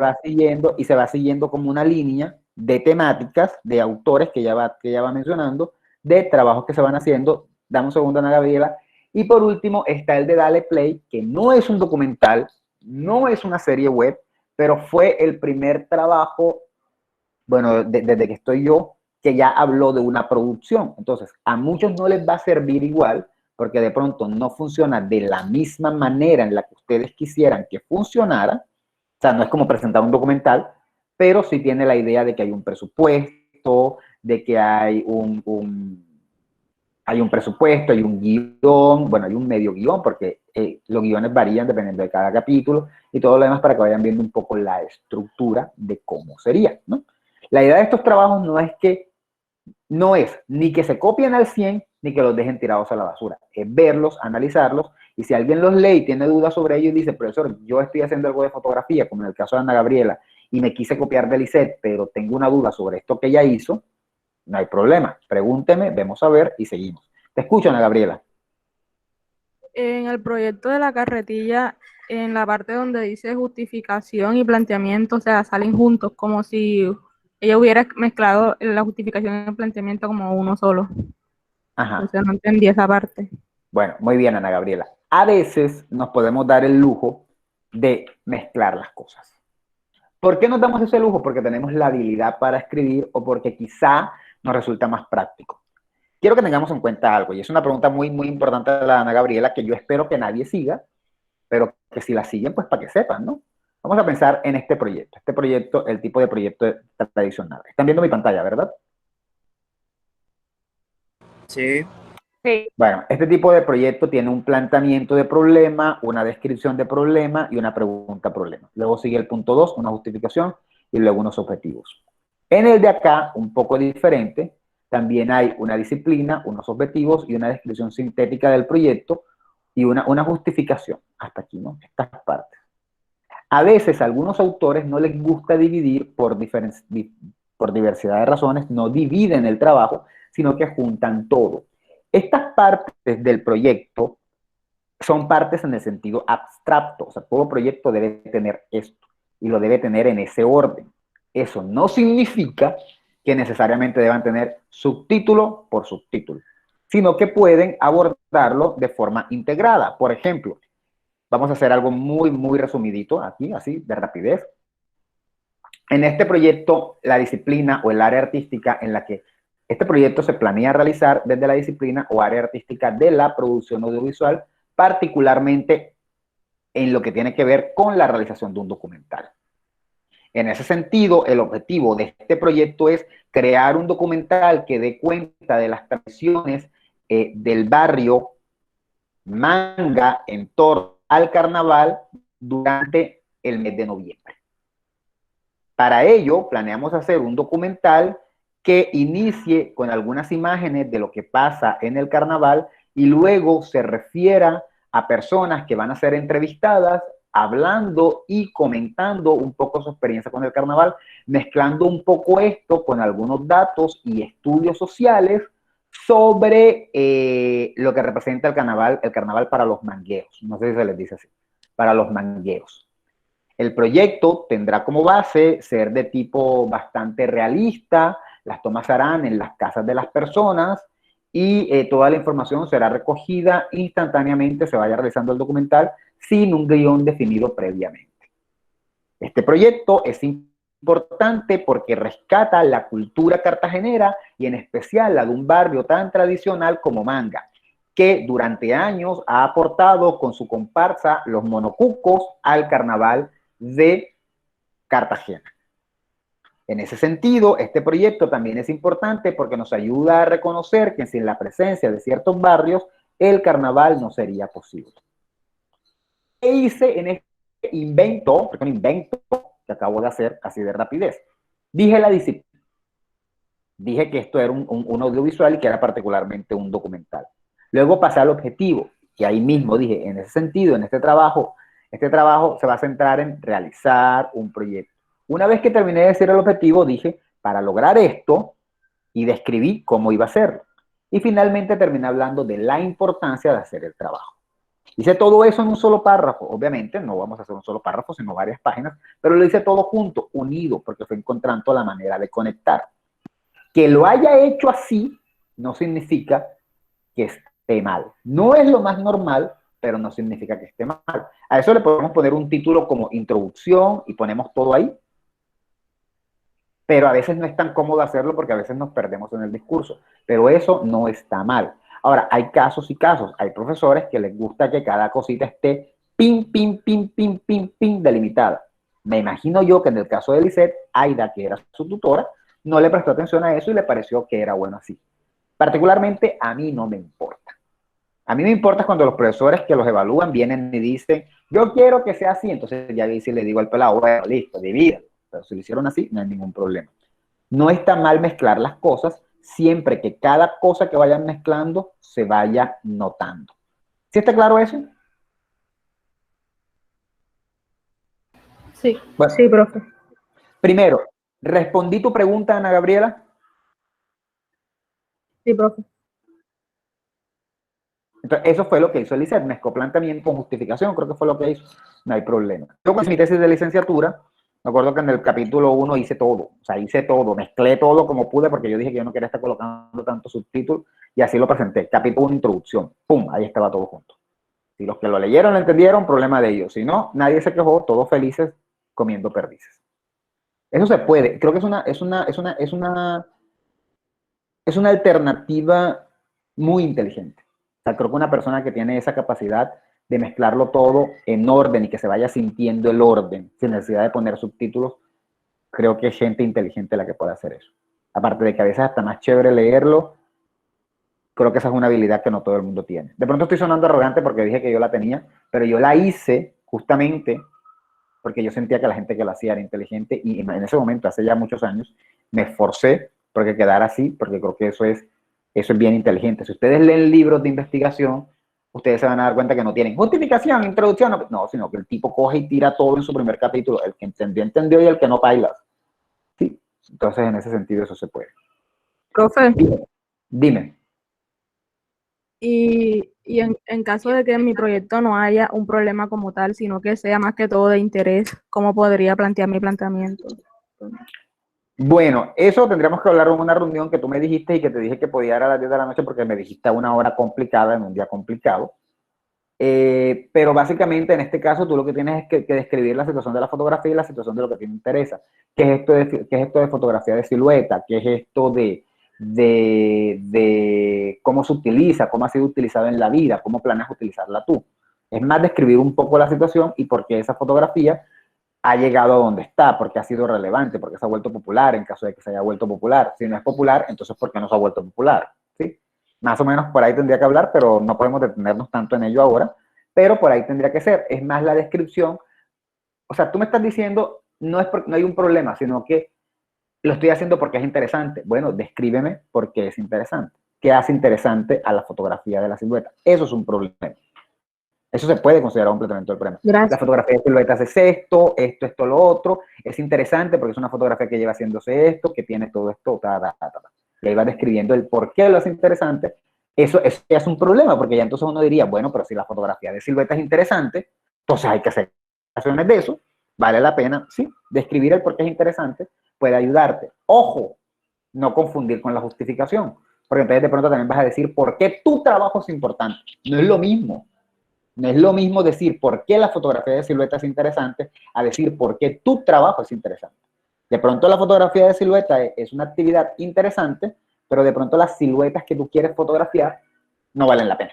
va siguiendo y se va siguiendo como una línea de temáticas, de autores que ya va mencionando, de trabajos que se van haciendo. Dame un segundo, Ana Gabriela. Y por último está el de Dale Play, que no es un documental, no es una serie web, pero fue el primer trabajo, bueno, desde que estoy yo, que ya habló de una producción. Entonces, a muchos no les va a servir igual, porque de pronto no funciona de la misma manera en la que ustedes quisieran que funcionara. O sea, no es como presentar un documental, pero sí tiene la idea de que hay un presupuesto, de que hay hay un presupuesto, hay un guión, bueno, hay un medio guión, porque los guiones varían dependiendo de cada capítulo y todo lo demás, para que vayan viendo un poco la estructura de cómo sería, ¿no? La idea de estos trabajos no es ni que se copien al 100 ni que los dejen tirados a la basura. Es verlos, analizarlos, y si alguien los lee y tiene dudas sobre ellos y dice, profesor, yo estoy haciendo algo de fotografía, como en el caso de Ana Gabriela, y me quise copiar de Lisette, pero tengo una duda sobre esto que ella hizo, no hay problema. Pregúnteme, vemos a ver y seguimos. Te escucho, Ana Gabriela. En el proyecto de la carretilla, en la parte donde dice justificación y planteamiento, o sea, salen juntos, como si ella hubiera mezclado la justificación y el planteamiento como uno solo. Ajá. Entonces no entendí esa parte. Bueno, muy bien, Ana Gabriela. A veces nos podemos dar el lujo de mezclar las cosas. ¿Por qué nos damos ese lujo? Porque tenemos la habilidad para escribir o porque quizá nos resulta más práctico. Quiero que tengamos en cuenta algo, y es una pregunta muy, muy importante de la Ana Gabriela, que yo espero que nadie siga, pero que si la siguen, pues para que sepan, ¿no? Vamos a pensar en este proyecto. Este proyecto, el tipo de proyecto tradicional. Están viendo mi pantalla, ¿verdad? Sí. Sí. Bueno, este tipo de proyecto tiene un planteamiento de problema, una descripción de problema y una pregunta-problema. Luego sigue el punto 2, una justificación, y luego unos objetivos. En el de acá, un poco diferente, también hay una disciplina, unos objetivos y una descripción sintética del proyecto y una justificación. Hasta aquí, ¿no? Estas partes. A veces a algunos autores no les gusta dividir por diversidad de razones, no dividen el trabajo, sino que juntan todo. Estas partes del proyecto son partes en el sentido abstracto, o sea, todo proyecto debe tener esto y lo debe tener en ese orden. Eso no significa que necesariamente deban tener subtítulo por subtítulo, sino que pueden abordarlo de forma integrada. Por ejemplo, vamos a hacer algo muy, muy resumidito aquí, así, de rapidez. En este proyecto, la disciplina o el área artística en la que este proyecto se planea realizar desde la disciplina o área artística de la producción audiovisual, particularmente en lo que tiene que ver con la realización de un documental. En ese sentido, el objetivo de este proyecto es crear un documental que dé cuenta de las tradiciones del barrio Manga en torno al carnaval durante el mes de noviembre. Para ello, planeamos hacer un documental que inicie con algunas imágenes de lo que pasa en el carnaval y luego se refiera a personas que van a ser entrevistadas hablando y comentando un poco su experiencia con el carnaval, mezclando un poco esto con algunos datos y estudios sociales sobre lo que representa el carnaval para los mangueros. No sé si se les dice así, para los mangueros. El proyecto tendrá como base ser de tipo bastante realista, las tomas se harán en las casas de las personas y toda la información será recogida instantáneamente, se vaya realizando el documental sin un guión definido previamente. Este proyecto es importante porque rescata la cultura cartagenera y en especial la de un barrio tan tradicional como Manga, que durante años ha aportado con su comparsa Los Monocucos al carnaval de Cartagena. En ese sentido, este proyecto también es importante porque nos ayuda a reconocer que sin la presencia de ciertos barrios, el carnaval no sería posible. ¿Qué hice en este invento? Porque un invento que acabo de hacer así de rapidez. Dije la disciplina. Dije que esto era un audiovisual y que era particularmente un documental. Luego pasé al objetivo, que ahí mismo dije, en ese sentido, en este trabajo se va a centrar en realizar un proyecto. Una vez que terminé de decir el objetivo, dije, para lograr esto, y describí cómo iba a hacerlo. Y finalmente terminé hablando de la importancia de hacer el trabajo. Hice todo eso en un solo párrafo. Obviamente no vamos a hacer un solo párrafo, sino varias páginas, pero lo hice todo junto, unido, porque fue encontrando la manera de conectar. Que lo haya hecho así no significa que esté mal. No es lo más normal, pero no significa que esté mal. A eso le podemos poner un título como introducción y ponemos todo ahí, pero a veces no es tan cómodo hacerlo porque a veces nos perdemos en el discurso, pero eso no está mal. Ahora, hay casos y casos. Hay profesores que les gusta que cada cosita esté pin, pin, pin, pin, pin, pin, delimitada. Me imagino yo que en el caso de Lisette, Aida, que era su tutora, no le prestó atención a eso y le pareció que era bueno así. Particularmente a mí no me importa. A mí me importa cuando los profesores que los evalúan vienen y dicen, yo quiero que sea así, entonces ya si le digo al pelado, bueno, listo, divida. Pero si lo hicieron así, no hay ningún problema. No está mal mezclar las cosas siempre que cada cosa que vayan mezclando se vaya notando. ¿Sí está claro eso? Sí, Bueno, sí, profe. primero, ¿respondí tu pregunta, Ana Gabriela? Sí, profe. Entonces, eso fue lo que hizo el ICET, mezcló planteamiento con justificación, creo que fue lo que hizo, no hay problema. Yo con mi tesis de licenciatura, me acuerdo que en el capítulo 1 hice todo, o sea, hice todo, mezclé todo como pude, porque yo dije que yo no quería estar colocando tantos subtítulos, y así lo presenté, capítulo 1, introducción, pum, ahí estaba todo junto. Si los que lo leyeron lo entendieron, problema de ellos, si no, nadie se quejó, todos felices comiendo perdices. Eso se puede, creo que es una alternativa muy inteligente. O sea, creo que una persona que tiene esa capacidad de mezclarlo todo en orden y que se vaya sintiendo el orden sin necesidad de poner subtítulos, creo que es gente inteligente la que puede hacer eso. Aparte de que a veces hasta más chévere leerlo, creo que esa es una habilidad que no todo el mundo tiene. De pronto estoy sonando arrogante porque dije que yo la tenía, pero yo la hice justamente porque yo sentía que la gente que lo hacía era inteligente y en ese momento, hace ya muchos años, me esforcé porque quedara así, porque creo que eso es bien inteligente. Si ustedes leen libros de investigación, ustedes se van a dar cuenta que no tienen justificación, introducción, no, sino que el tipo coge y tira todo en su primer capítulo. El que entendió, entendió y el que no, baila. Sí, entonces en ese sentido eso se puede. Profe, Dime. y en caso de que en mi proyecto no haya un problema como tal, sino que sea más que todo de interés, ¿cómo podría plantear mi planteamiento? Bueno, eso tendríamos que hablar en una reunión que tú me dijiste y que te dije que podía ir a las 10 de la noche porque me dijiste a una hora complicada, en un día complicado. Pero básicamente en este caso tú lo que tienes es que describir la situación de la fotografía y la situación de lo que te interesa. ¿Qué es esto de fotografía de silueta? ¿Qué es esto de cómo se utiliza? ¿Cómo ha sido utilizado en la vida? ¿Cómo planeas utilizarla tú? Es más describir un poco la situación y por qué esa fotografía ha llegado a donde está, porque ha sido relevante, porque se ha vuelto popular, en caso de que se haya vuelto popular. Si no es popular, entonces ¿por qué no se ha vuelto popular? ¿Sí? Más o menos por ahí tendría que hablar, pero no podemos detenernos tanto en ello ahora, pero por ahí tendría que ser. Es más la descripción. O sea, tú me estás diciendo, no es porque no hay un problema, sino que lo estoy haciendo porque es interesante. Bueno, descríbeme por qué es interesante. ¿Qué hace interesante a la fotografía de la silueta? Eso es un problema. Eso se puede considerar un planteamiento del problema. La Gracias. fotografía de siluetas es esto, lo otro. Es interesante porque es una fotografía que lleva haciéndose esto, que tiene todo esto, Y ahí va describiendo el por qué lo hace interesante. Eso es un problema, porque ya entonces uno diría, bueno, pero si la fotografía de silueta es interesante, entonces hay que hacer acciones de eso. Vale la pena, sí, describir el por qué es interesante puede ayudarte. Ojo, no confundir con la justificación, porque entonces de pronto también vas a decir por qué tu trabajo es importante. No es lo mismo. No es lo mismo decir por qué la fotografía de silueta es interesante a decir por qué tu trabajo es interesante. De pronto la fotografía de silueta es una actividad interesante, pero de pronto las siluetas que tú quieres fotografiar no valen la pena.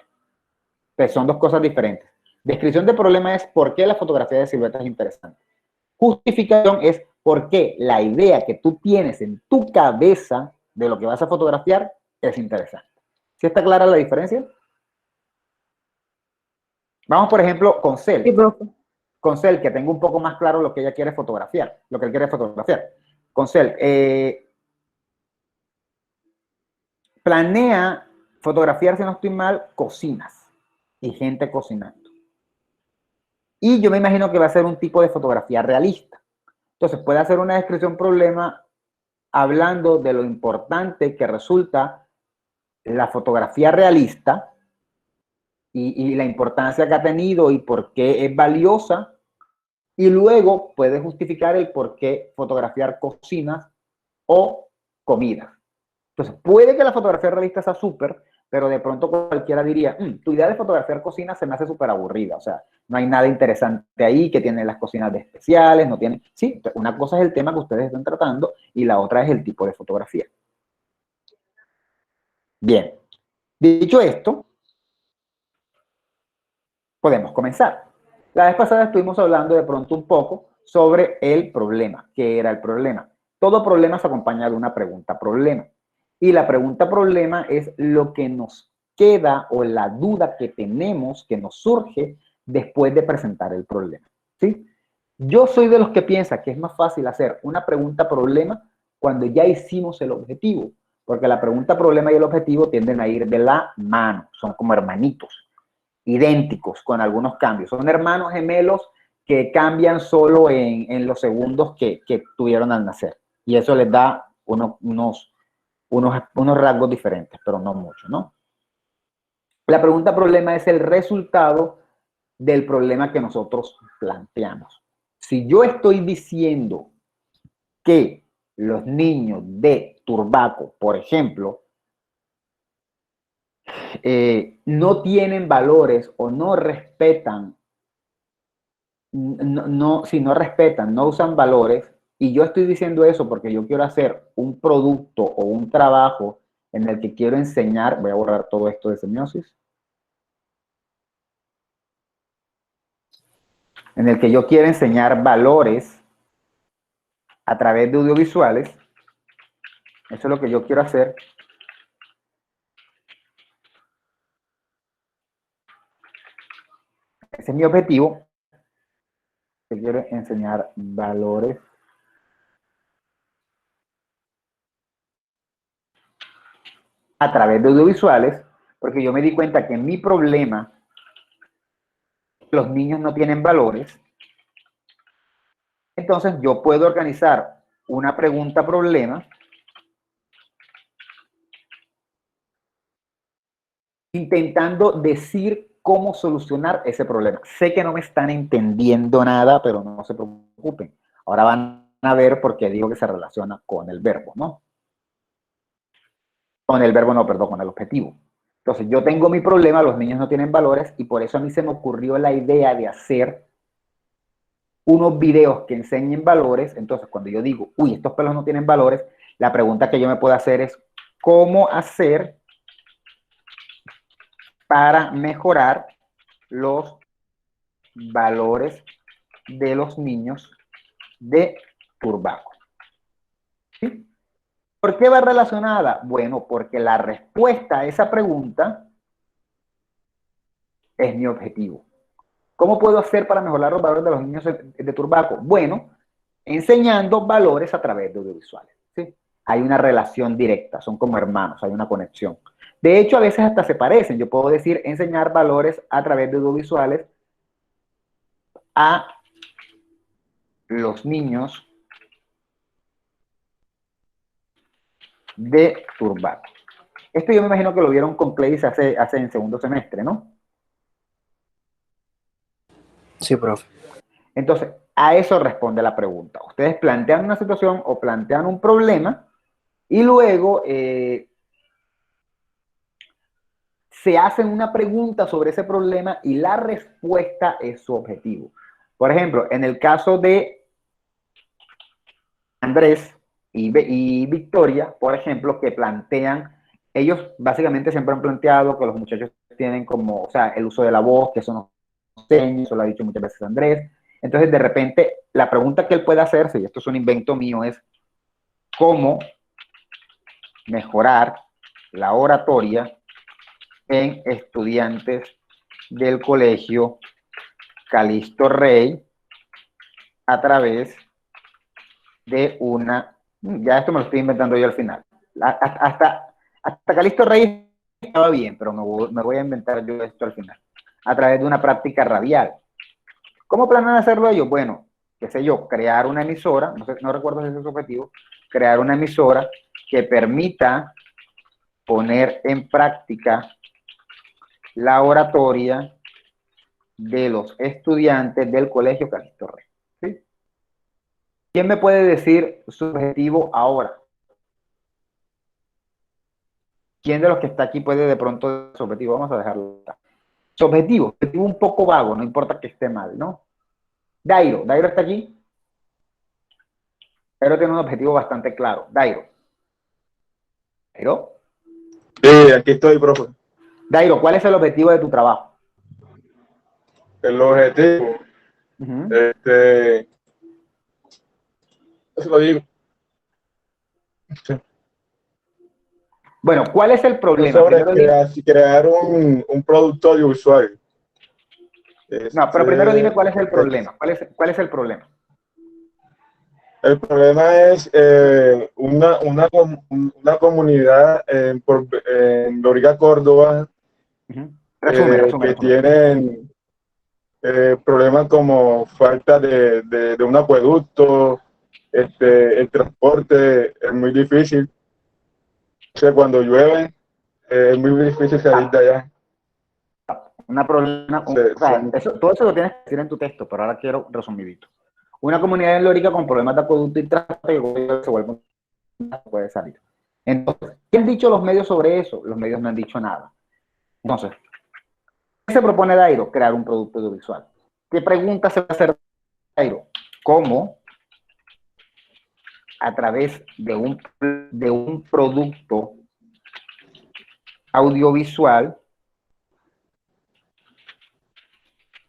Entonces son dos cosas diferentes. Descripción de problema es por qué la fotografía de silueta es interesante. Justificación es por qué la idea que tú tienes en tu cabeza de lo que vas a fotografiar es interesante. ¿Sí está clara la diferencia? Vamos, por ejemplo, con Sí, Cel. profe. Con Cel, que tengo un poco más claro lo que ella quiere fotografiar, lo que él quiere fotografiar. Con Cel, planea fotografiar, si no estoy mal, cocinas y gente cocinando. Y yo me imagino que va a ser un tipo de fotografía realista. Entonces puede hacer una descripción problema hablando de lo importante que resulta la fotografía realista y la importancia que ha tenido y por qué es valiosa. Y luego puedes justificar el por qué fotografiar cocinas o comidas. Entonces, puede que la fotografía realista sea súper, pero de pronto cualquiera diría, tu idea de fotografiar cocinas se me hace súper aburrida, o sea, no hay nada interesante ahí, que tienen las cocinas de especiales, no tienen... Sí, una cosa es el tema que ustedes están tratando y la otra es el tipo de fotografía. Bien, dicho esto, podemos comenzar. La vez pasada estuvimos hablando de pronto un poco sobre el problema. ¿Qué era el problema? Todo problema se acompaña de una pregunta-problema. Y la pregunta-problema es lo que nos queda o la duda que tenemos, que nos surge después de presentar el problema. ¿Sí? Yo soy de los que piensa que es más fácil hacer una pregunta-problema cuando ya hicimos el objetivo, porque la pregunta-problema y el objetivo tienden a ir de la mano, son como hermanitos, idénticos con algunos cambios. Son hermanos gemelos que cambian solo en los segundos que tuvieron al nacer. Y eso les da unos rasgos diferentes, pero no mucho, ¿no? La pregunta-problema es el resultado del problema que nosotros planteamos. Si yo estoy diciendo que los niños de Turbaco, por ejemplo, no tienen valores o no respetan, si no respetan, no usan valores, y yo estoy diciendo eso porque yo quiero hacer un producto o un trabajo en el que quiero enseñar, voy a borrar todo esto de semiosis, en el que yo quiero enseñar valores a través de audiovisuales, eso es lo que yo quiero hacer. Ese es mi objetivo. Yo quiero enseñar valores a través de audiovisuales, porque yo me di cuenta que mi problema, los niños no tienen valores. Entonces yo puedo organizar una pregunta-problema intentando decir cómo solucionar ese problema. Sé que no me están entendiendo nada, pero no se preocupen. Ahora van a ver por qué digo que se relaciona con el verbo, ¿no? Con el verbo no, perdón, con el objetivo. Entonces yo tengo mi problema, los niños no tienen valores, y por eso a mí se me ocurrió la idea de hacer unos videos que enseñen valores. Entonces cuando yo digo, uy, estos pelos no tienen valores, la pregunta que yo me puedo hacer es, ¿cómo hacer para mejorar los valores de los niños de Turbaco? ¿Sí? ¿Por qué va relacionada? Bueno, porque la respuesta a esa pregunta es mi objetivo. ¿Cómo puedo hacer para mejorar los valores de los niños de Turbaco? Bueno, enseñando valores a través de audiovisuales. ¿Sí? Hay una relación directa, son como hermanos, hay una conexión. De hecho, a veces hasta se parecen. Yo puedo decir enseñar valores a través de audiovisuales a los niños de Turbaco. Esto yo me imagino que lo vieron con Cleis hace en segundo semestre, ¿no? Sí, profe. Entonces, a eso responde la pregunta. Ustedes plantean una situación o plantean un problema y luego se hacen una pregunta sobre ese problema y la respuesta es su objetivo. Por ejemplo, en el caso de Andrés y Victoria, por ejemplo, que plantean, ellos básicamente siempre han planteado que los muchachos tienen como, o sea, el uso de la voz, que eso no enseña, eso lo ha dicho muchas veces Andrés. Entonces, de repente, la pregunta que él puede hacerse, y esto es un invento mío, es ¿cómo mejorar la oratoria en estudiantes del colegio Calixto Rey a través de una... Ya esto me lo estoy inventando yo al final. Hasta Calixto Rey estaba bien, pero me voy a inventar yo esto al final. A través de una práctica radial. ¿Cómo planean hacerlo ellos? Bueno, qué sé yo, crear una emisora, no recuerdo si ese es su objetivo, crear una emisora que permita poner en práctica la oratoria de los estudiantes del Colegio Calixto Rey. ¿Sí? ¿Quién me puede decir su objetivo ahora? ¿Quién de los que está aquí puede de pronto su objetivo? Vamos a dejarlo. Su objetivo un poco vago, no importa que esté mal, ¿no? Dairo está aquí. Dairo tiene un objetivo bastante claro. Dairo. Sí, aquí estoy, profe. Dairo, ¿cuál es el objetivo de tu trabajo? El objetivo, eso lo digo. Sí. Bueno, ¿cuál es el problema? Sobre crear un producto audiovisual. No, pero primero dime cuál es el problema. ¿Cuál es el problema? El problema es una comunidad en Loriga, Córdoba, Resume. que tienen problemas como falta de un acueducto, el transporte es muy difícil. O sea, cuando llueve es muy difícil salir de allá. Todo eso lo tienes que decir en tu texto, pero ahora quiero resumidito. Una comunidad en Lórica con problemas de acueducto y transporte, y se vuelve puede salir. Entonces, ¿qué han dicho los medios sobre eso? Los medios no han dicho nada. Entonces, ¿qué se propone Dairo? Crear un producto audiovisual. ¿Qué pregunta se va a hacer Dairo? ¿Cómo a través de un producto audiovisual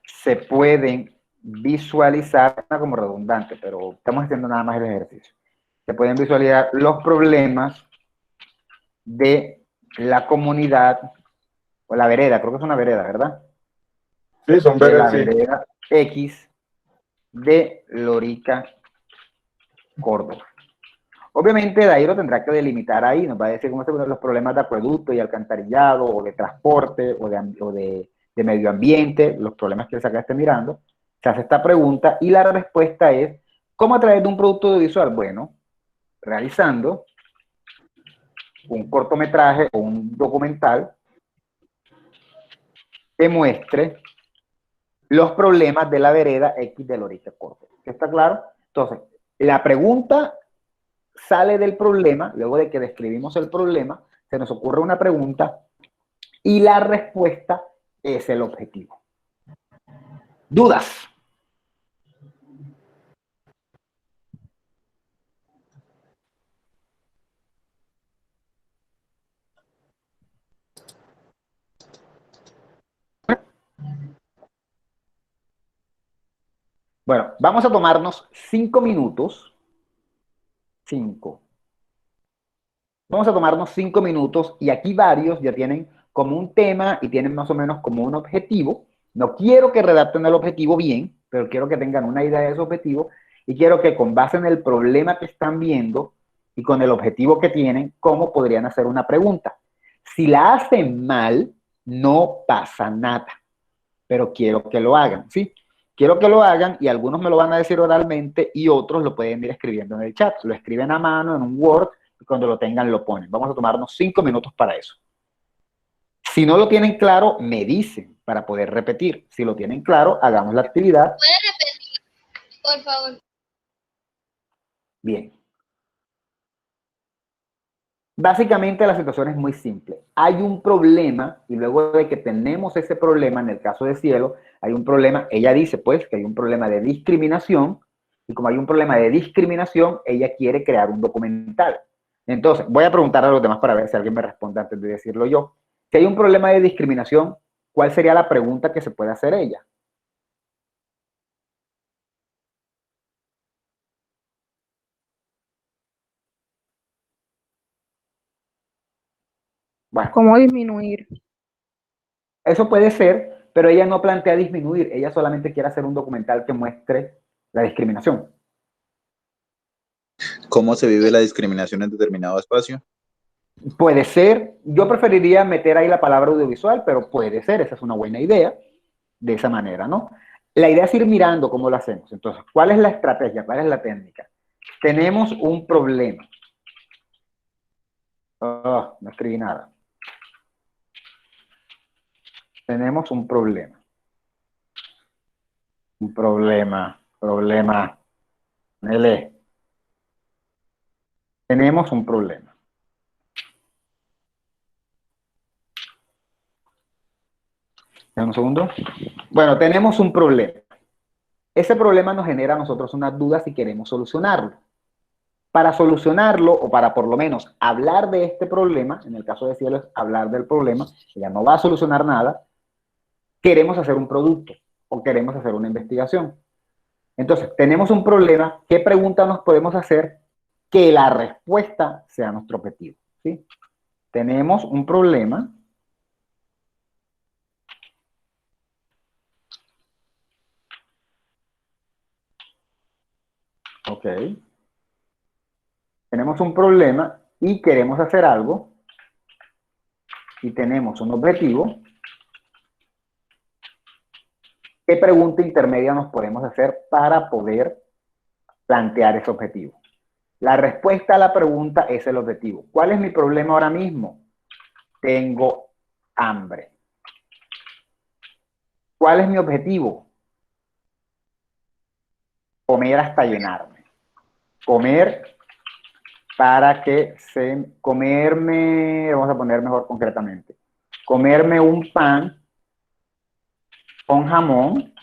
se pueden visualizar, como redundante, pero estamos haciendo nada más el ejercicio. Se pueden visualizar los problemas de la comunidad, o la vereda, creo que es una vereda, ¿verdad? Sí, son veredas, la vereda X de Lorica, Córdoba. Obviamente Dairo tendrá que delimitar ahí, nos va a decir cómo se ponen los problemas de acueducto y alcantarillado, o de transporte, o de medio ambiente, los problemas que el saca esté mirando. Se hace esta pregunta y la respuesta es, ¿cómo a través de un producto audiovisual? Bueno, realizando un cortometraje o un documental que muestre los problemas de la vereda X de Lorica, Córdoba. ¿Está claro? Entonces, la pregunta sale del problema, luego de que describimos el problema, se nos ocurre una pregunta y la respuesta es el objetivo. ¿Dudas? Bueno, vamos a tomarnos 5 minutos. 5. Vamos a tomarnos 5 minutos y aquí varios ya tienen como un tema y tienen más o menos como un objetivo. No quiero que redacten el objetivo bien, pero quiero que tengan una idea de ese objetivo y quiero que con base en el problema que están viendo y con el objetivo que tienen, cómo podrían hacer una pregunta. Si la hacen mal, no pasa nada, pero quiero que lo hagan, ¿sí? Quiero que lo hagan y algunos me lo van a decir oralmente y otros lo pueden ir escribiendo en el chat. Lo escriben a mano en un Word y cuando lo tengan lo ponen. Vamos a tomarnos 5 minutos para eso. Si no lo tienen claro, me dicen para poder repetir. Si lo tienen claro, hagamos la actividad. ¿Puede repetir, por favor? Bien. Básicamente la situación es muy simple. Hay un problema y luego de que tenemos ese problema, en el caso de Cielo, hay un problema, ella dice pues que hay un problema de discriminación y como hay un problema de discriminación, ella quiere crear un documental. Entonces, voy a preguntar a los demás para ver si alguien me responde antes de decirlo yo. Si hay un problema de discriminación, ¿cuál sería la pregunta que se puede hacer ella? Bueno, ¿Cómo disminuir? eso puede ser, pero ella no plantea disminuir, ella solamente quiere hacer un documental que muestre la discriminación. ¿Cómo se vive la discriminación en determinado espacio? Puede ser, yo preferiría meter ahí la palabra audiovisual, pero puede ser, esa es una buena idea, de esa manera, ¿no? La idea es ir mirando cómo lo hacemos. Entonces, ¿cuál es la estrategia? ¿Cuál es la técnica? Tenemos un problema. Oh, no escribí nada. Tenemos un problema. Un problema. L. Tenemos un problema. ¿Un segundo? Bueno, tenemos un problema. Ese problema nos genera a nosotros unas dudas si queremos solucionarlo. Para solucionarlo, o para por lo menos hablar de este problema, en el caso de Cielo es hablar del problema, ella no va a solucionar nada, queremos hacer un producto o queremos hacer una investigación. Entonces, tenemos un problema, ¿qué pregunta nos podemos hacer? Que la respuesta sea nuestro objetivo, ¿sí? Tenemos un problema. Ok. Tenemos un problema y queremos hacer algo y tenemos un objetivo. ¿Qué pregunta intermedia nos podemos hacer para poder plantear ese objetivo? La respuesta a la pregunta es el objetivo. ¿Cuál es mi problema ahora mismo? Tengo hambre. ¿Cuál es mi objetivo? Comer hasta llenarme. Comer para que comerme, vamos a poner mejor concretamente, comerme un pan con jamón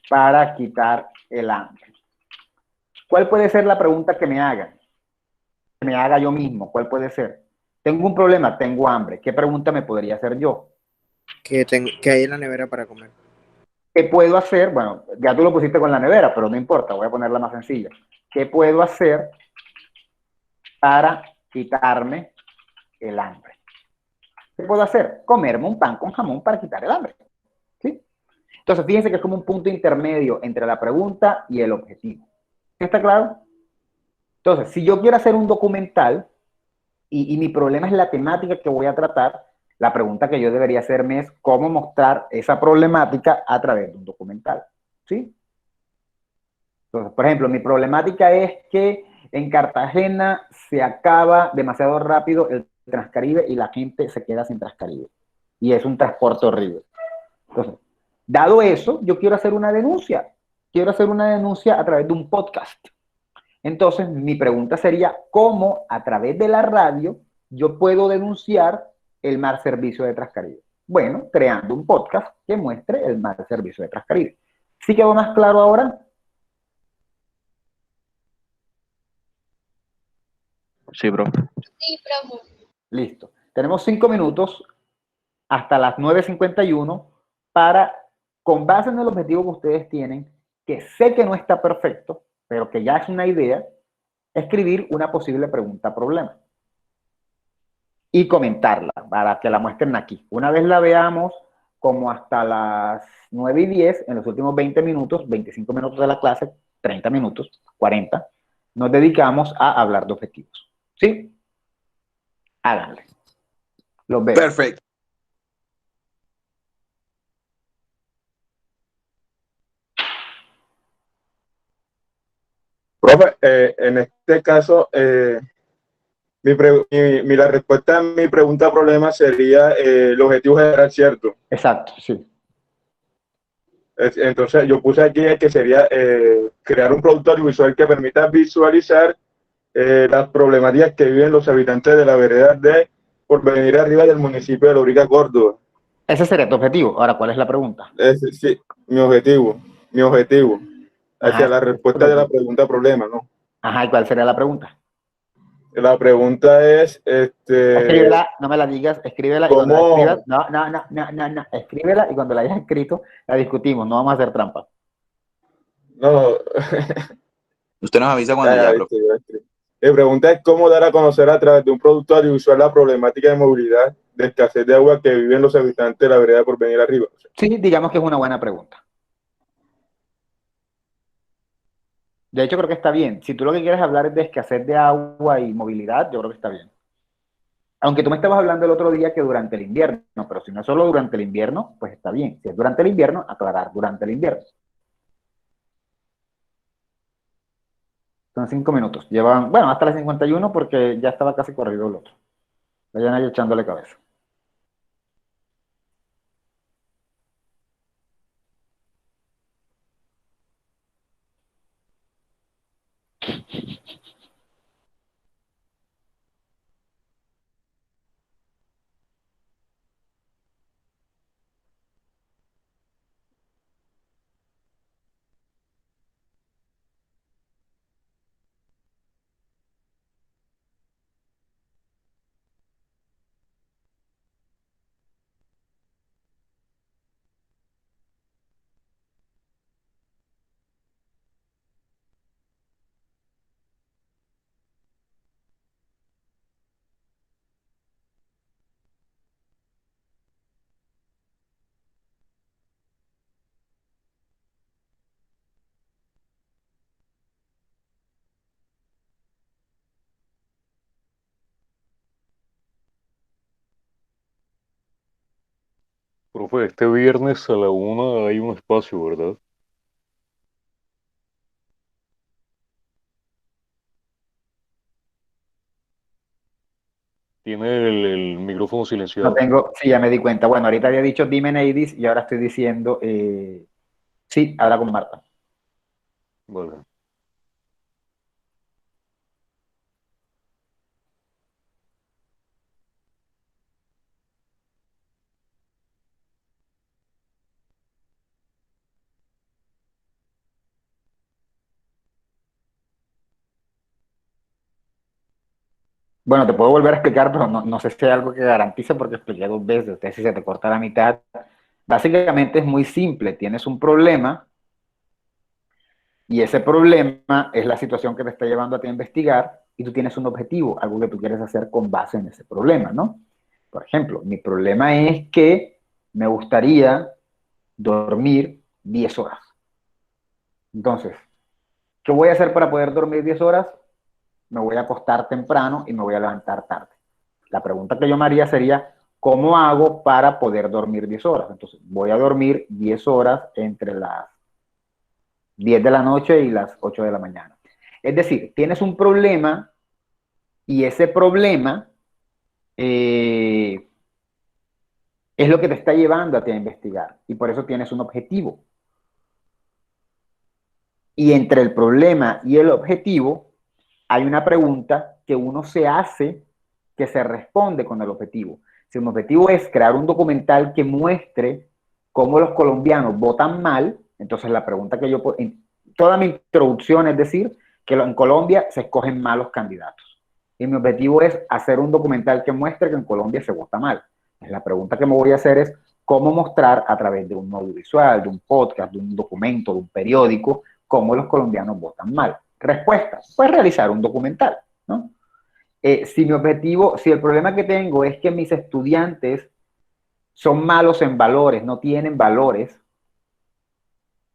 para quitar el hambre. ¿Cuál puede ser la pregunta que me hagan? Que me haga yo mismo. ¿Cuál puede ser? Tengo un problema, tengo hambre. ¿Qué pregunta me podría hacer yo? ¿Qué hay en la nevera para comer? ¿Qué puedo hacer? Bueno, ya tú lo pusiste con la nevera, pero no importa, voy a ponerla más sencilla. ¿Qué puedo hacer para quitarme el hambre? ¿Qué puedo hacer? Comerme un pan con jamón para quitar el hambre. ¿Sí? Entonces, fíjense que es como un punto intermedio entre la pregunta y el objetivo. ¿Está claro? Entonces, si yo quiero hacer un documental y mi problema es la temática que voy a tratar, la pregunta que yo debería hacerme es cómo mostrar esa problemática a través de un documental. ¿Sí? Entonces, por ejemplo, mi problemática es que en Cartagena se acaba demasiado rápido el Transcaribe y la gente se queda sin Transcaribe. Y es un transporte horrible. Entonces, dado eso, yo quiero hacer una denuncia. Quiero hacer una denuncia a través de un podcast. Entonces, mi pregunta sería, ¿cómo a través de la radio yo puedo denunciar el mal servicio de Transcaribe? Bueno, creando un podcast que muestre el mal servicio de Transcaribe. ¿Sí quedó más claro ahora? Sí, profe. Sí, profe. Listo. Tenemos 5 minutos hasta las 9:51 para, con base en el objetivo que ustedes tienen, que sé que no está perfecto, pero que ya es una idea, escribir una posible pregunta-problema. Y comentarla para que la muestren aquí. Una vez la veamos, como hasta las 9:10, en los últimos 20 minutos, 25 minutos de la clase, 30 minutos, 40, nos dedicamos a hablar de objetivos. ¿Sí? Háganle. Los veo. Perfecto. Profe, en este caso, la respuesta a mi pregunta problema sería el objetivo general, ¿cierto? Exacto, sí. Entonces, yo puse aquí que sería crear un producto audiovisual que permita visualizar las problemáticas que viven los habitantes de la vereda de Porvenir Arriba del municipio de Lorica, Córdoba. Ese sería tu objetivo. Ahora, ¿cuál es la pregunta? Sí, mi objetivo. Hacia la respuesta de la pregunta problema, ¿no? Ajá, ¿y cuál sería la pregunta? La pregunta es, Escríbela, no me la digas, escríbela y cuando la ¿cómo? escribas, no, escríbela y cuando la hayas escrito, la discutimos, no vamos a hacer trampa. No, Usted nos avisa cuando ya, profe. Mi pregunta es cómo dar a conocer a través de un producto audiovisual la problemática de movilidad, de escasez de agua que viven los habitantes de la vereda Porvenir Arriba. Sí, digamos que es una buena pregunta. De hecho, creo que está bien. Si tú lo que quieres hablar es de escasez de agua y movilidad, yo creo que está bien. Aunque tú me estabas hablando el otro día que durante el invierno, pero si no es solo durante el invierno, pues está bien. Si es durante el invierno, aclarar durante el invierno. Son 5 minutos. Llevan, bueno, hasta las 51 porque ya estaba casi corrido el otro. Vayan ahí echándole cabeza. Profe, este viernes a la 1 hay un espacio, ¿verdad? Tiene el micrófono No silenciado. tengo, sí, ya me di cuenta. Bueno, ahorita había dicho dime Neidis y ahora estoy diciendo, sí, habla con Marta. Vale. Bueno, te puedo volver a explicar, pero no sé si hay algo que garantice porque expliqué 2 veces. Entonces, si se te corta la mitad, básicamente es muy simple. Tienes un problema y ese problema es la situación que te está llevando a ti a investigar y tú tienes un objetivo, algo que tú quieres hacer con base en ese problema, ¿no? Por ejemplo, mi problema es que me gustaría dormir 10 horas. Entonces, ¿qué voy a hacer para poder dormir 10 horas? Me voy a acostar temprano y me voy a levantar tarde. La pregunta que yo me haría sería, ¿cómo hago para poder dormir 10 horas? Entonces, voy a dormir 10 horas entre las 10 de la noche y las 8 de la mañana. Es decir, tienes un problema y ese problema es lo que te está llevando a ti a investigar y por eso tienes un objetivo. Y entre el problema y el objetivo hay una pregunta que uno se hace que se responde con el objetivo. Si mi objetivo es crear un documental que muestre cómo los colombianos votan mal, entonces la pregunta que yo... Toda mi introducción es decir que en Colombia se escogen malos candidatos. Y mi objetivo es hacer un documental que muestre que en Colombia se vota mal. La pregunta que me voy a hacer es cómo mostrar a través de un audiovisual, de un podcast, de un documento, de un periódico, cómo los colombianos votan mal. Respuesta, pues realizar un documental, ¿no? Si mi objetivo, si el problema que tengo es que mis estudiantes son malos en valores, no tienen valores,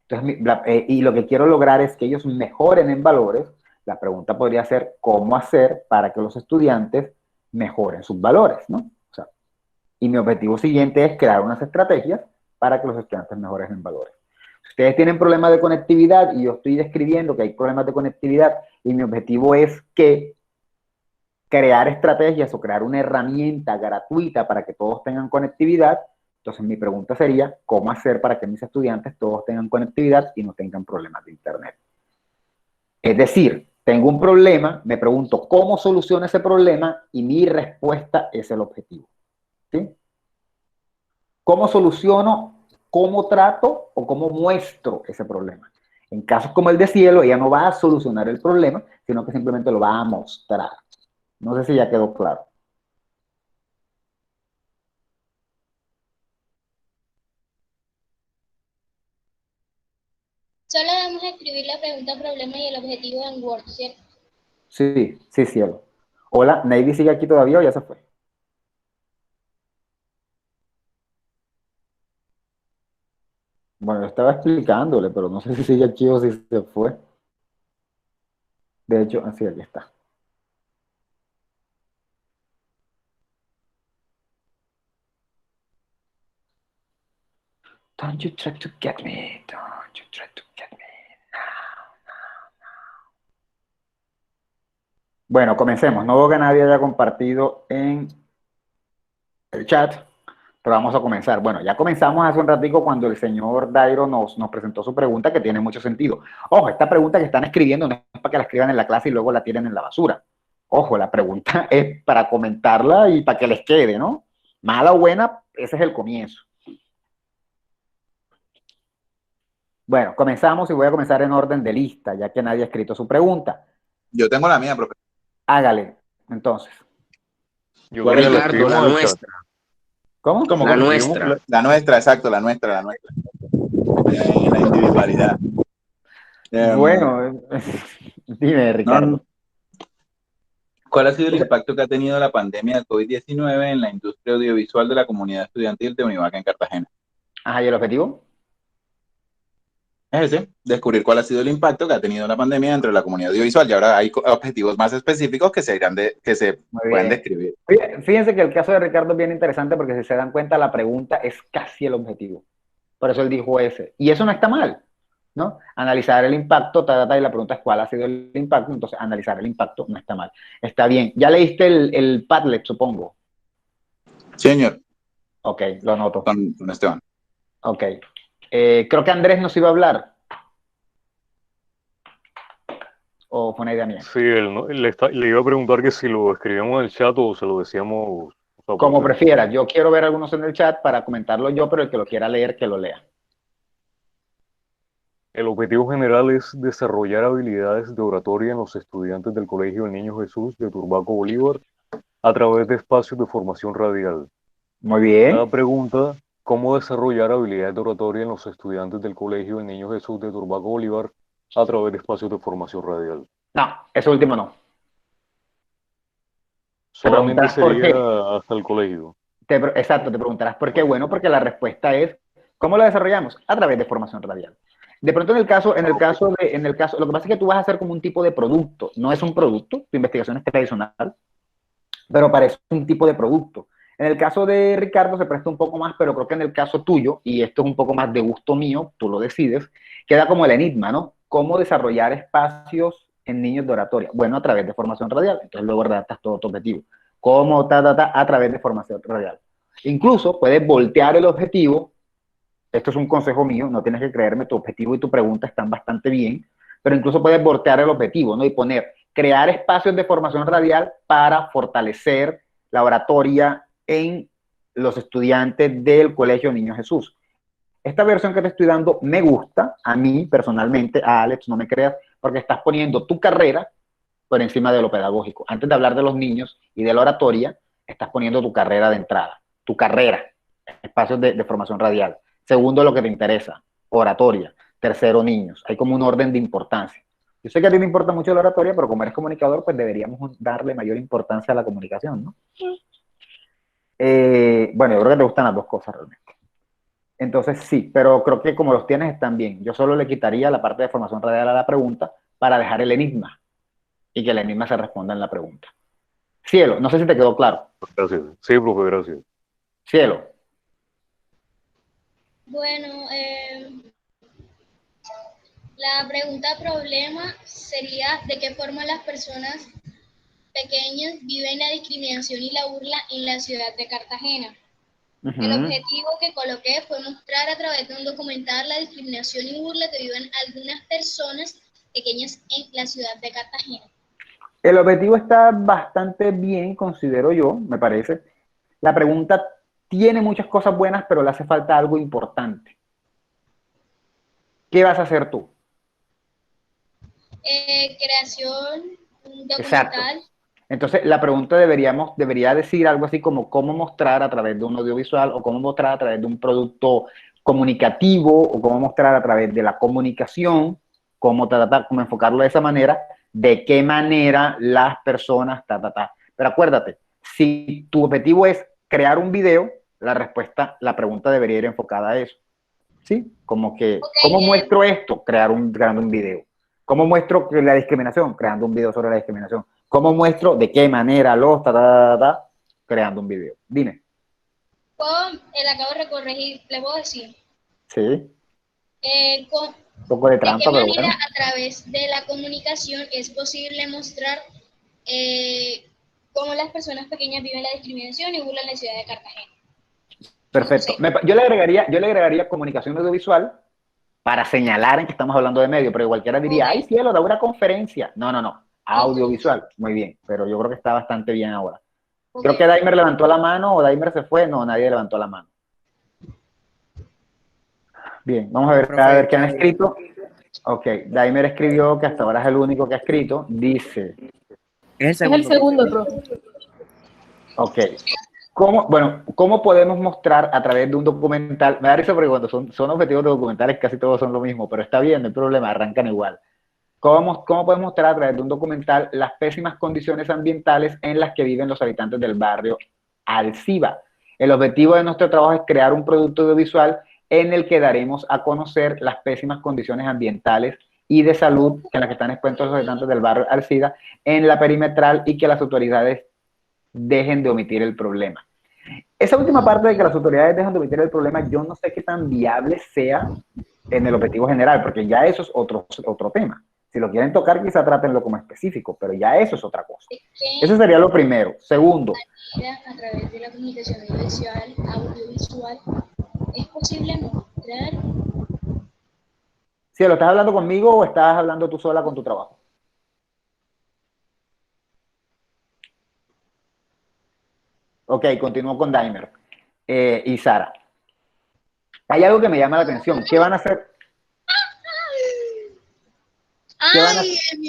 entonces, y lo que quiero lograr es que ellos mejoren en valores, la pregunta podría ser cómo hacer para que los estudiantes mejoren sus valores, ¿no? O sea, y mi objetivo siguiente es crear unas estrategias para que los estudiantes mejoren en valores. Si ustedes tienen problemas de conectividad y yo estoy describiendo que hay problemas de conectividad y mi objetivo es que crear estrategias o crear una herramienta gratuita para que todos tengan conectividad, entonces mi pregunta sería, ¿cómo hacer para que mis estudiantes todos tengan conectividad y no tengan problemas de internet? Es decir, tengo un problema, me pregunto cómo soluciono ese problema y mi respuesta es el objetivo. ¿Sí? ¿Cómo soluciono, cómo trato o cómo muestro ese problema? En casos como el de Cielo, ella no va a solucionar el problema, sino que simplemente lo va a mostrar. No sé si ya quedó claro. Solo debemos escribir la pregunta, problema y el objetivo en Word, ¿cierto? Sí, sí, Cielo. Hola, ¿Navy sigue aquí todavía o ya se fue? Bueno, yo estaba explicándole, pero no sé si sigue aquí o si se fue. De hecho, así aquí está. Don't you try to get me. Don't you try to get me. Bueno, comencemos. No veo que nadie haya compartido en el chat, pero vamos a comenzar. Bueno, ya comenzamos hace un ratico cuando el señor Dairo nos presentó su pregunta que tiene mucho sentido. Ojo, esta pregunta que están escribiendo no es para que la escriban en la clase y luego la tiren en la basura. Ojo, la pregunta es para comentarla y para que les quede, ¿no? Mala o buena, ese es el comienzo. Bueno, comenzamos y voy a comenzar en orden de lista, ya que nadie ha escrito su pregunta. Yo tengo la mía, profe. Hágale, entonces. Yo creo que la Ricardo, escribimos la en el chat. nuestra. ¿Cómo? ¿Cómo? La ¿Cómo? nuestra. La nuestra, exacto, la nuestra. La individualidad. Bueno, dime, Ricardo. No, ¿cuál ha sido el impacto que ha tenido la pandemia del COVID-19 en la industria audiovisual de la comunidad estudiantil de Univac en Cartagena? Ajá, ¿y el objetivo? Es ese, descubrir cuál ha sido el impacto que ha tenido la pandemia dentro de la comunidad audiovisual. Y ahora hay objetivos más específicos que se Muy pueden bien. describir. Fíjense que el caso de Ricardo es bien interesante porque si se dan cuenta, la pregunta es casi el objetivo. Por eso él dijo ese. Y eso no está mal, ¿no? Analizar el impacto, y la pregunta es cuál ha sido el impacto, entonces analizar el impacto no está mal. Está bien. Ya leíste el Padlet, supongo. Sí, señor. Ok, lo anoto. Con Esteban. Ok. Creo que Andrés nos iba a hablar. ¿O fue una idea mía? Sí, le iba a preguntar que si lo escribíamos en el chat o se lo decíamos. O sea, Como por- prefieras. Yo quiero ver algunos en el chat para comentarlo yo, pero el que lo quiera leer, que lo lea. El objetivo general es desarrollar habilidades de oratoria en los estudiantes del Colegio del Niño Jesús de Turbaco Bolívar a través de espacios de formación radial. Muy bien. La pregunta, ¿cómo desarrollar habilidades de oratoria en los estudiantes del Colegio del Niño Jesús de Turbaco Bolívar a través de espacios de formación radial? No, eso último no. Solamente preguntarás por sería qué. hasta el colegio. Exacto, te preguntarás por qué. Bueno, porque la respuesta es, ¿cómo lo desarrollamos? A través de formación radial. De pronto en el caso, lo que pasa es que tú vas a hacer como un tipo de producto. No es un producto, tu investigación es tradicional, pero parece un tipo de producto. En el caso de Ricardo se presta un poco más, pero creo que en el caso tuyo, y esto es un poco más de gusto mío, tú lo decides, queda como el enigma, ¿no? ¿Cómo desarrollar espacios en niños de oratoria? Bueno, a través de formación radial. Entonces luego redactas todo tu objetivo. ¿Cómo? A través de formación radial. Incluso puedes voltear el objetivo. Esto es un consejo mío, no tienes que creerme, tu objetivo y tu pregunta están bastante bien, pero incluso puedes voltear el objetivo, ¿no? Y poner, crear espacios de formación radial para fortalecer la oratoria en los estudiantes del Colegio Niño Jesús. Esta versión que te estoy dando me gusta, a mí personalmente, a Alex, no me creas, porque estás poniendo tu carrera por encima de lo pedagógico. Antes de hablar de los niños y de la oratoria, estás poniendo tu carrera de entrada, tu carrera, espacios de formación radial. Segundo, lo que te interesa, oratoria. Tercero, niños. Hay como un orden de importancia. Yo sé que a ti te importa mucho la oratoria, pero como eres comunicador, pues deberíamos darle mayor importancia a la comunicación, ¿no? Bueno, yo creo que te gustan las dos cosas realmente. Entonces sí, pero creo que como los tienes están bien. Yo solo le quitaría la parte de formación radial a la pregunta para dejar el enigma y que el enigma se responda en la pregunta. Cielo, no sé si te quedó claro. Gracias. Sí, profe, gracias. Cielo. Bueno, la pregunta problema sería ¿de qué forma las personas pequeñas viven la discriminación y la burla en la ciudad de Cartagena? El objetivo que coloqué fue mostrar a través de un documental la discriminación y burla que viven algunas personas pequeñas en la ciudad de Cartagena. El objetivo está bastante bien, considero yo, me parece. La pregunta tiene muchas cosas buenas, pero le hace falta algo importante. ¿Qué vas a hacer tú? Creación, un documental. Exacto. Entonces, la pregunta debería decir algo así como cómo mostrar a través de un audiovisual o cómo mostrar a través de un producto comunicativo o cómo mostrar a través de la comunicación, cómo enfocarlo de esa manera, de qué manera las personas, Pero acuérdate, si tu objetivo es crear un video, la pregunta debería ir enfocada a eso. ¿Sí? Como que, ¿cómo muestro esto? Creando un video. ¿Cómo muestro la discriminación? Creando un video sobre la discriminación. ¿Cómo muestro de qué manera creando un video? Dime. Le acabo de corregir, le puedo decir. Sí. Un poco de trampa, ¿de qué pero manera bueno. a través de la comunicación es posible mostrar cómo las personas pequeñas viven la discriminación y burlan la ciudad de Cartagena? Perfecto. No sé. Yo le agregaría comunicación audiovisual para señalar en que estamos hablando de medio, pero cualquiera diría, ay, cielo, da una conferencia. No. Audiovisual. Muy bien, pero yo creo que está bastante bien ahora. Creo que Daimer levantó la mano o Daimer se fue. No, nadie levantó la mano. Bien, vamos a ver qué han escrito. Ok, Daimer escribió que hasta ahora es el único que ha escrito. Dice. Es Es el segundo, profe. Ok. ¿Cómo podemos mostrar a través de un documental? Me da risa porque cuando son objetivos de documentales casi todos son lo mismo, pero está bien, no hay problema, arrancan igual. ¿Cómo podemos mostrar a través de un documental las pésimas condiciones ambientales en las que viven los habitantes del barrio Alciba? El objetivo de nuestro trabajo es crear un producto audiovisual en el que daremos a conocer las pésimas condiciones ambientales y de salud en las que están expuestos los habitantes del barrio Alcida en la perimetral y que las autoridades dejen de omitir el problema. Esa última parte de que las autoridades dejen de omitir el problema, yo no sé qué tan viable sea en el objetivo general, porque ya eso es otro tema. Si lo quieren tocar, quizá trátenlo como específico, pero ya eso es otra cosa. Eso sería lo primero. Segundo. A través de la comunicación audiovisual, ¿es posible mostrar? ¿Si lo estás hablando conmigo o estás hablando tú sola con tu trabajo? Ok, continúo con Daimer y Sara. Hay algo que me llama la atención. ¿Qué van a hacer? ¿Qué van a hacer?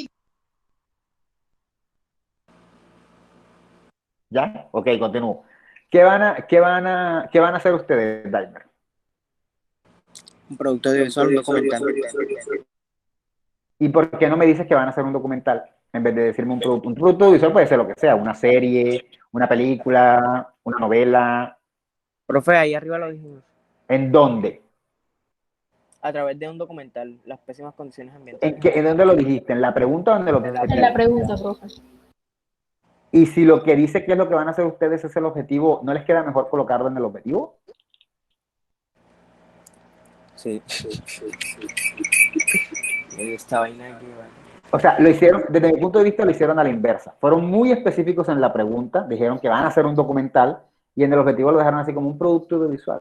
¿Ya? Ok, continúo. ¿Qué van a hacer ustedes, Daimer? Un producto audiovisual, un documental. ¿Y por qué no me dices que van a hacer un documental? En vez de decirme un producto. Un producto audiovisual puede ser lo que sea, una serie, una película, una novela. Profe, ahí arriba lo dijimos. ¿En dónde? A través de un documental, las pésimas condiciones ambientales. ¿En dónde lo dijiste? ¿En la pregunta o en el objetivo? En la pregunta, profe. Y si lo que dice que es lo que van a hacer ustedes es el objetivo, ¿no les queda mejor colocarlo en el objetivo? Sí. Esta vaina que... O sea, lo hicieron, desde mi punto de vista, lo hicieron a la inversa. Fueron muy específicos en la pregunta, dijeron que van a hacer un documental y en el objetivo lo dejaron así como un producto audiovisual.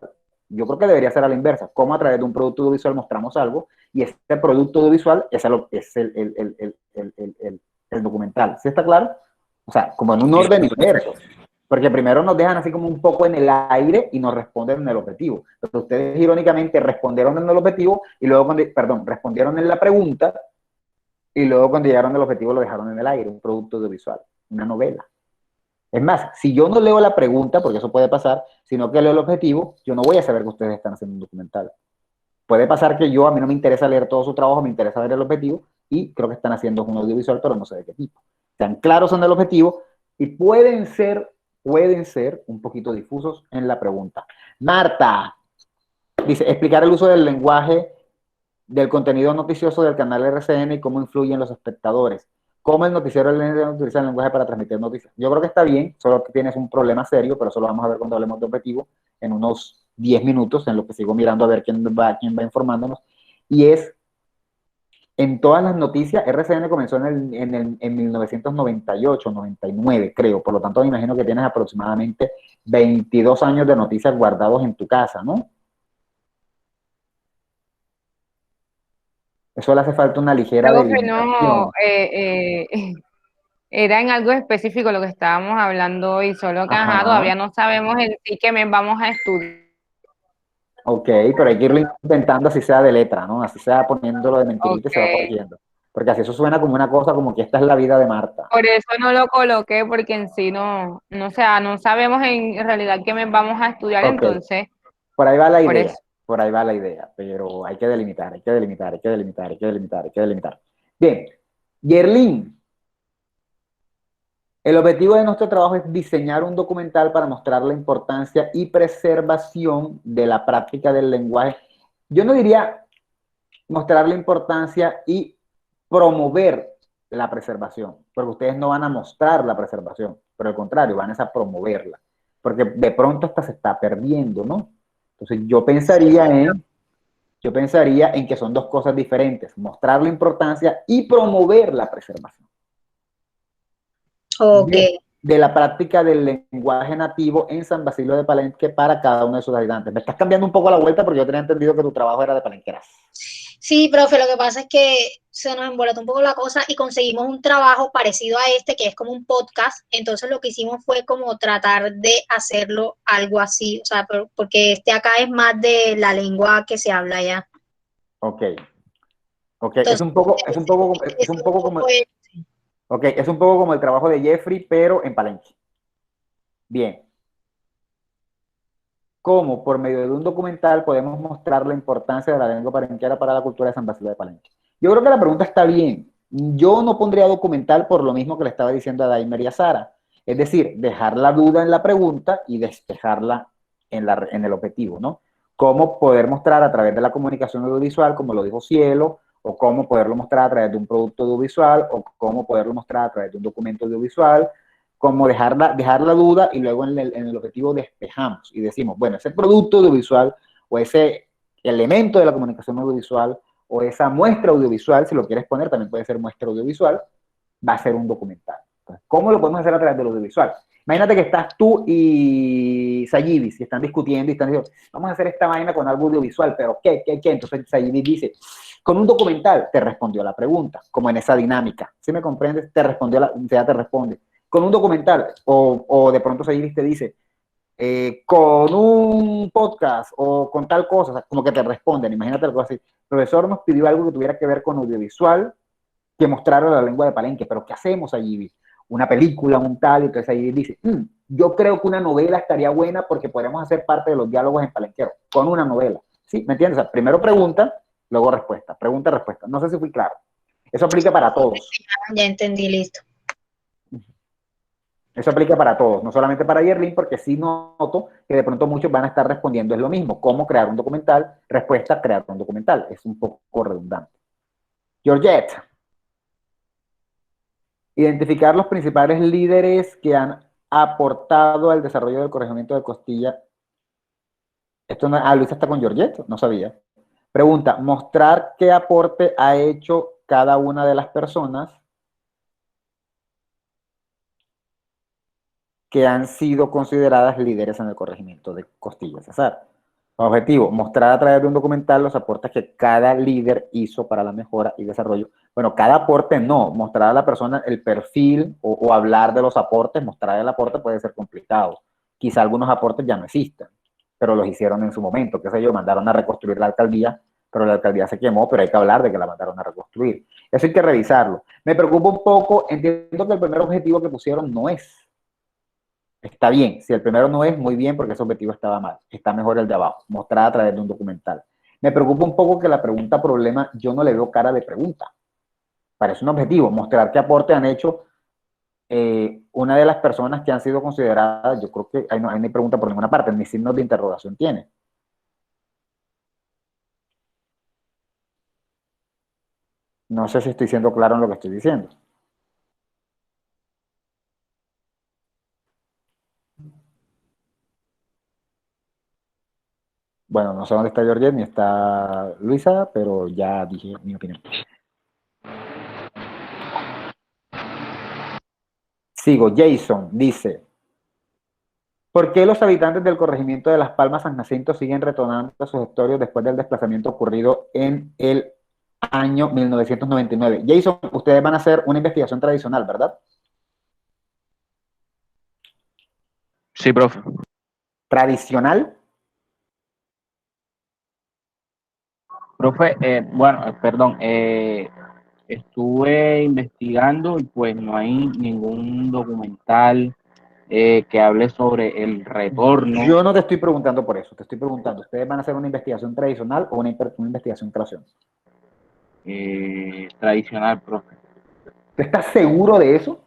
Yo creo que debería ser a la inversa. Cómo a través de un producto audiovisual mostramos algo y este producto audiovisual es el documental. ¿Sí está claro? O sea, como en un orden inverso. Porque primero nos dejan así como un poco en el aire y nos responden en el objetivo. Pero ustedes irónicamente respondieron en el objetivo y luego, respondieron en la pregunta y luego cuando llegaron al objetivo lo dejaron en el aire, un producto audiovisual, una novela. Es más, si yo no leo la pregunta, porque eso puede pasar, sino que leo el objetivo, yo no voy a saber que ustedes están haciendo un documental. Puede pasar que a mí no me interesa leer todo su trabajo, me interesa ver el objetivo y creo que están haciendo un audiovisual, pero no sé de qué tipo. Sean claros en el objetivo y pueden ser un poquito difusos en la pregunta. Marta dice, explicar el uso del lenguaje del contenido noticioso del canal RCN y cómo influye en los espectadores. ¿Cómo el noticiero utiliza el lenguaje para transmitir noticias? Yo creo que está bien, solo que tienes un problema serio, pero eso lo vamos a ver cuando hablemos de objetivo en unos 10 minutos, en lo que sigo mirando a ver quién va informándonos. Y es, en todas las noticias, RCN comenzó en 1998, 99, creo. Por lo tanto, me imagino que tienes aproximadamente 22 años de noticias guardados en tu casa, ¿no? Eso le hace falta una ligera delimitación. No, era en algo específico lo que estábamos hablando hoy, solo que todavía no sabemos en sí qué mes vamos a estudiar. Ok, pero hay que irlo intentando así sea de letra, ¿no? Así sea poniéndolo de mentirita y se va corrigiendo. Porque así eso suena como una cosa como que esta es la vida de Marta. Por eso no lo coloqué, porque en sí no sabemos en realidad qué mes vamos a estudiar, entonces. Por ahí va la idea. Por ahí va la idea, pero hay que delimitar. Bien, Yerlin, el objetivo de nuestro trabajo es diseñar un documental para mostrar la importancia y preservación de la práctica del lenguaje. Yo no diría mostrar la importancia y promover la preservación, porque ustedes no van a mostrar la preservación, pero al contrario, van a promoverla, porque de pronto esta se está perdiendo, ¿no? Entonces yo pensaría en que son dos cosas diferentes, mostrar la importancia y promover la preservación. Ok. De la práctica del lenguaje nativo en San Basilio de Palenque para cada uno de sus habitantes. Me estás cambiando un poco la vuelta porque yo tenía entendido que tu trabajo era de palenqueras. Sí, profe, lo que pasa es que se nos embolató un poco la cosa y conseguimos un trabajo parecido a este, que es como un podcast. Entonces lo que hicimos fue como tratar de hacerlo algo así, o sea, porque este acá es más de la lengua que se habla allá. Ok. Entonces, es un poco como el trabajo de Jeffrey, pero en Palenque. Bien. ¿Cómo? Por medio de un documental podemos mostrar la importancia de la lengua palenquera para la cultura de San Basilio de Palenque. Yo creo que la pregunta está bien. Yo no pondría documental por lo mismo que le estaba diciendo a Daimer y a Sara. Es decir, dejar la duda en la pregunta y despejarla en el objetivo, ¿no? cómo poder mostrar a través de la comunicación audiovisual, como lo dijo Cielo, o cómo poderlo mostrar a través de un producto audiovisual, o cómo poderlo mostrar a través de un documento audiovisual, cómo dejar la duda y luego en el objetivo despejamos y decimos, bueno, ese producto audiovisual o ese elemento de la comunicación audiovisual o esa muestra audiovisual, si lo quieres poner, también puede ser muestra audiovisual, va a ser un documental. Entonces, ¿cómo lo podemos hacer a través del audiovisual? Imagínate que estás tú y Sayidis y están discutiendo y están diciendo, vamos a hacer esta vaina con algo audiovisual, pero ¿qué? Entonces Sayidis dice, con un documental, te respondió la pregunta, como en esa dinámica. ¿Sí me comprendes? Te respondió ya te responde. Con un documental, o de pronto Sayidis te dice, con un podcast o con tal cosa, o sea, como que te responden. Imagínate algo así. El profesor nos pidió algo que tuviera que ver con audiovisual, que mostrara la lengua de Palenque, pero ¿qué hacemos allí? Una película, un tal, y entonces ahí dice, yo creo que una novela estaría buena porque podríamos hacer parte de los diálogos en palenquero, con una novela. ¿Sí? ¿Me entiendes? O sea, primero pregunta, luego respuesta. Pregunta, respuesta. No sé si fui claro. Eso aplica para todos. Ya entendí, listo. Eso aplica para todos, no solamente para Yerlin, porque sí noto que de pronto muchos van a estar respondiendo es lo mismo. ¿Cómo crear un documental? Respuesta, crear un documental. Es un poco redundante. Georgette. Identificar los principales líderes que han aportado al desarrollo del corregimiento de costilla. Esto no, Luisa está con Georgette, no sabía. Pregunta, mostrar qué aporte ha hecho cada una de las personas que han sido consideradas líderes en el corregimiento de costillas. César. Objetivo, mostrar a través de un documental los aportes que cada líder hizo para la mejora y desarrollo. Bueno, cada aporte no, mostrar a la persona el perfil o hablar de los aportes, mostrar el aporte puede ser complicado. Quizá algunos aportes ya no existan, pero los hicieron en su momento, qué sé yo, mandaron a reconstruir la alcaldía, pero la alcaldía se quemó, pero hay que hablar de que la mandaron a reconstruir. Eso hay que revisarlo. Me preocupa un poco, entiendo que el primer objetivo que pusieron no es. Está bien, si el primero no es, muy bien, porque ese objetivo estaba mal. Está mejor el de abajo, mostrar a través de un documental. Me preocupa un poco que la pregunta problema, yo no le veo cara de pregunta. Parece un objetivo, mostrar qué aporte han hecho una de las personas que han sido consideradas, yo creo que ahí no hay pregunta por ninguna parte, ni signos de interrogación tiene. No sé si estoy siendo claro en lo que estoy diciendo. Bueno, no sé dónde está Georgette ni está Luisa, pero ya dije mi opinión. Sigo, Jason dice, ¿por qué los habitantes del corregimiento de Las Palmas San Jacinto siguen retornando a sus historias después del desplazamiento ocurrido en el año 1999? Jason, ustedes van a hacer una investigación tradicional, ¿verdad? Sí, profe. ¿Tradicional? Profe, perdón, estuve investigando y pues no hay ningún documental que hable sobre el retorno. Yo no te estoy preguntando por eso, te estoy preguntando, ¿ustedes van a hacer una investigación tradicional o una investigación creación? Tradicional, profe. ¿Tú estás seguro de eso?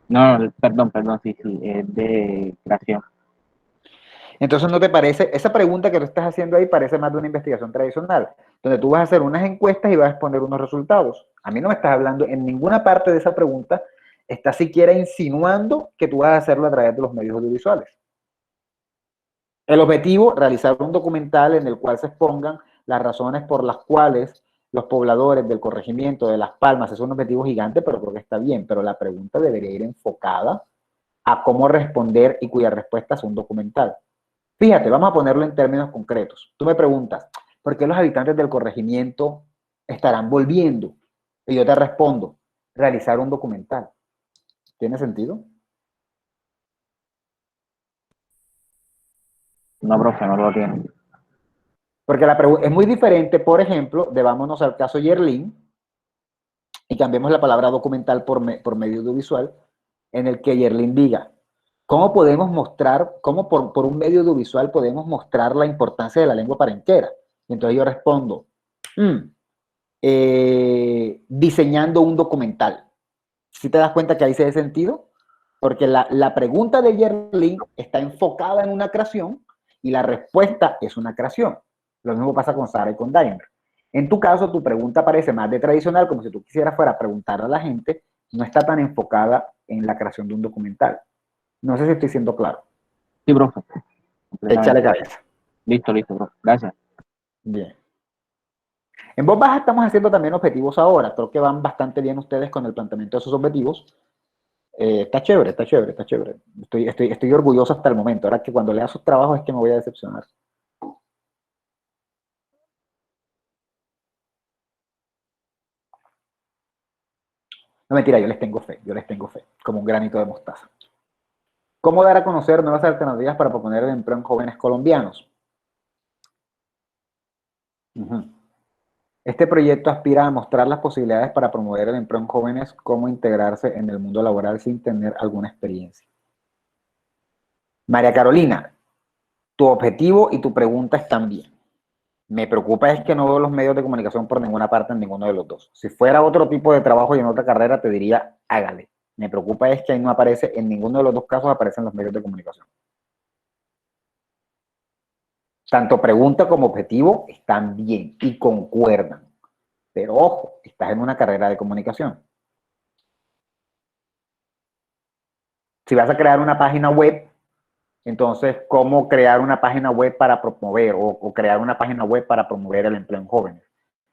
No, perdón, sí, es de creación. Entonces, ¿no te parece? Esa pregunta que tú estás haciendo ahí parece más de una investigación tradicional, donde tú vas a hacer unas encuestas y vas a exponer unos resultados. A mí no me estás hablando, en ninguna parte de esa pregunta estás siquiera insinuando que tú vas a hacerlo a través de los medios audiovisuales. El objetivo, realizar un documental en el cual se expongan las razones por las cuales los pobladores del corregimiento de Las Palmas, es un objetivo gigante, pero creo que está bien, pero la pregunta debería ir enfocada a cómo responder y cuya respuesta es un documental. Fíjate, vamos a ponerlo en términos concretos. Tú me preguntas, ¿por qué los habitantes del corregimiento estarán volviendo? Y yo te respondo, realizar un documental. ¿Tiene sentido? No, profe, no lo tiene. Porque es muy diferente, por ejemplo, de vámonos al caso Yerlin y cambiemos la palabra documental por medio audiovisual, en el que Yerlin diga, ¿cómo podemos mostrar, cómo por un medio audiovisual podemos mostrar la importancia de la lengua palenquera? Y entonces yo respondo, diseñando un documental. ¿Sí te das cuenta que ahí se da sentido? Porque la pregunta de Yerlin está enfocada en una creación y la respuesta es una creación. Lo mismo pasa con Sara y con Daimler. En tu caso, tu pregunta parece más de tradicional, como si tú quisieras fuera a preguntar a la gente, no está tan enfocada en la creación de un documental. No sé si estoy siendo claro. Sí, profe. Échale cabeza. Listo, profe. Gracias. Bien. En voz baja estamos haciendo también objetivos ahora. Creo que van bastante bien ustedes con el planteamiento de sus objetivos. Está chévere, está chévere, está chévere. Estoy orgulloso hasta el momento. Ahora que cuando lea sus trabajos es que me voy a decepcionar. No, mentira, yo les tengo fe, como un granito de mostaza. ¿Cómo dar a conocer nuevas alternativas para proponer el empleo en jóvenes colombianos? Este proyecto aspira a mostrar las posibilidades para promover el empleo en jóvenes, cómo integrarse en el mundo laboral sin tener alguna experiencia. María Carolina, tu objetivo y tu pregunta están bien. Me preocupa es que no veo los medios de comunicación por ninguna parte en ninguno de los dos. Si fuera otro tipo de trabajo y en otra carrera, te diría, hágale. Me preocupa es que ahí no aparece, en ninguno de los dos casos aparecen los medios de comunicación. Tanto pregunta como objetivo están bien y concuerdan. Pero ojo, estás en una carrera de comunicación. Si vas a crear una página web, entonces, ¿cómo crear una página web para promover o crear una página web para promover el empleo en jóvenes?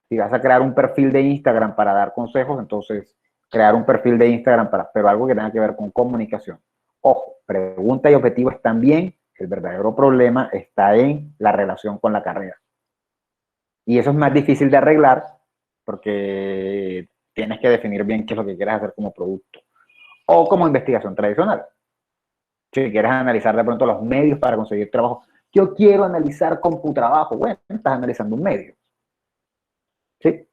Si vas a crear un perfil de Instagram para dar consejos, entonces crear un perfil de Instagram pero algo que tenga que ver con comunicación. Ojo, pregunta y objetivo están bien, el verdadero problema está en la relación con la carrera. Y eso es más difícil de arreglar porque tienes que definir bien qué es lo que quieres hacer como producto o como investigación tradicional. Si quieres analizar de pronto los medios para conseguir trabajo, yo quiero analizar CompuTrabajo. Bueno, estás analizando un medio. ¿Sí?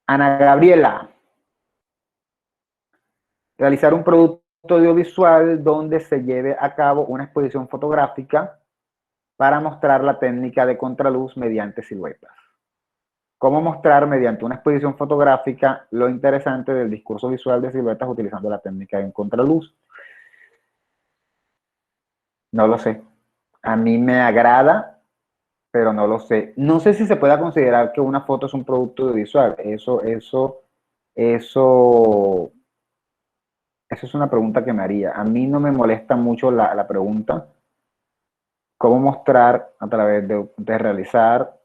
Ana Gabriela, realizar un producto audiovisual donde se lleve a cabo una exposición fotográfica para mostrar la técnica de contraluz mediante siluetas. ¿Cómo mostrar mediante una exposición fotográfica lo interesante del discurso visual de siluetas utilizando la técnica de contraluz? No lo sé. A mí me agrada, pero no lo sé. No sé si se pueda considerar que una foto es un producto audiovisual. Eso es una pregunta que me haría. A mí no me molesta mucho la pregunta. ¿Cómo mostrar a través de realizar?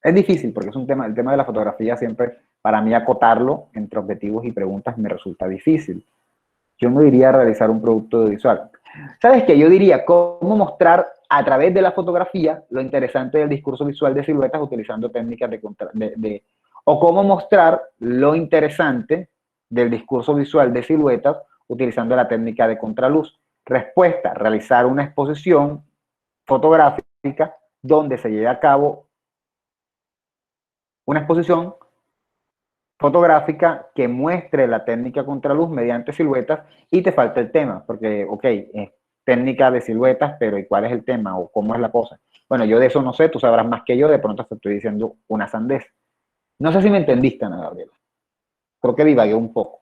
Es difícil porque es un tema, el tema de la fotografía siempre, para mí acotarlo entre objetivos y preguntas me resulta difícil. Yo no diría realizar un producto audiovisual. ¿Sabes qué? Yo diría cómo mostrar a través de la fotografía lo interesante del discurso visual de siluetas utilizando técnicas o cómo mostrar lo interesante del discurso visual de siluetas utilizando la técnica de contraluz. Respuesta, realizar una exposición fotográfica donde se lleve a cabo una exposición fotográfica que muestre la técnica contraluz mediante siluetas y te falta el tema, porque, ok, es técnica de siluetas, pero ¿y cuál es el tema o cómo es la cosa? Bueno, yo de eso no sé, tú sabrás más que yo, de pronto te estoy diciendo una sandez. No sé si me entendiste, Ana Gabriela. Creo que divagué un poco.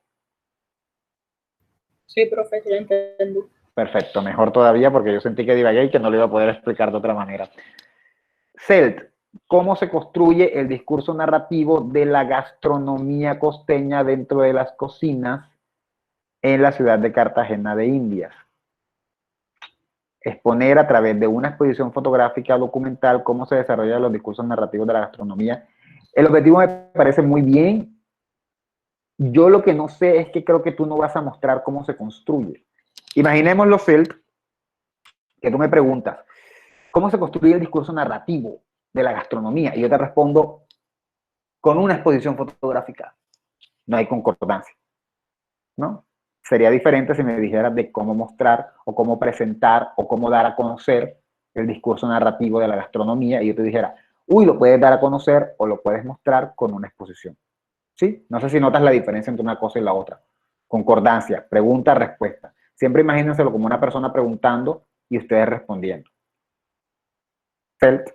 Sí, profe, sí lo entendí. Perfecto, mejor todavía porque yo sentí que divagué y que no lo iba a poder explicar de otra manera. CELT, ¿cómo se construye el discurso narrativo de la gastronomía costeña dentro de las cocinas en la ciudad de Cartagena de Indias? Exponer a través de una exposición fotográfica documental cómo se desarrollan los discursos narrativos de la gastronomía. El objetivo me parece muy bien. Yo lo que no sé es que creo que tú no vas a mostrar cómo se construye. Imaginémoslo, CELT, que tú me preguntas, ¿cómo se construye el discurso narrativo de la gastronomía? Y yo te respondo, con una exposición fotográfica. No hay concordancia, ¿no? Sería diferente si me dijeras de cómo mostrar o cómo presentar o cómo dar a conocer el discurso narrativo de la gastronomía y yo te dijera, uy, lo puedes dar a conocer o lo puedes mostrar con una exposición. ¿Sí? No sé si notas la diferencia entre una cosa y la otra. Concordancia, pregunta, respuesta. Siempre imagínenselo como una persona preguntando y ustedes respondiendo. Felt.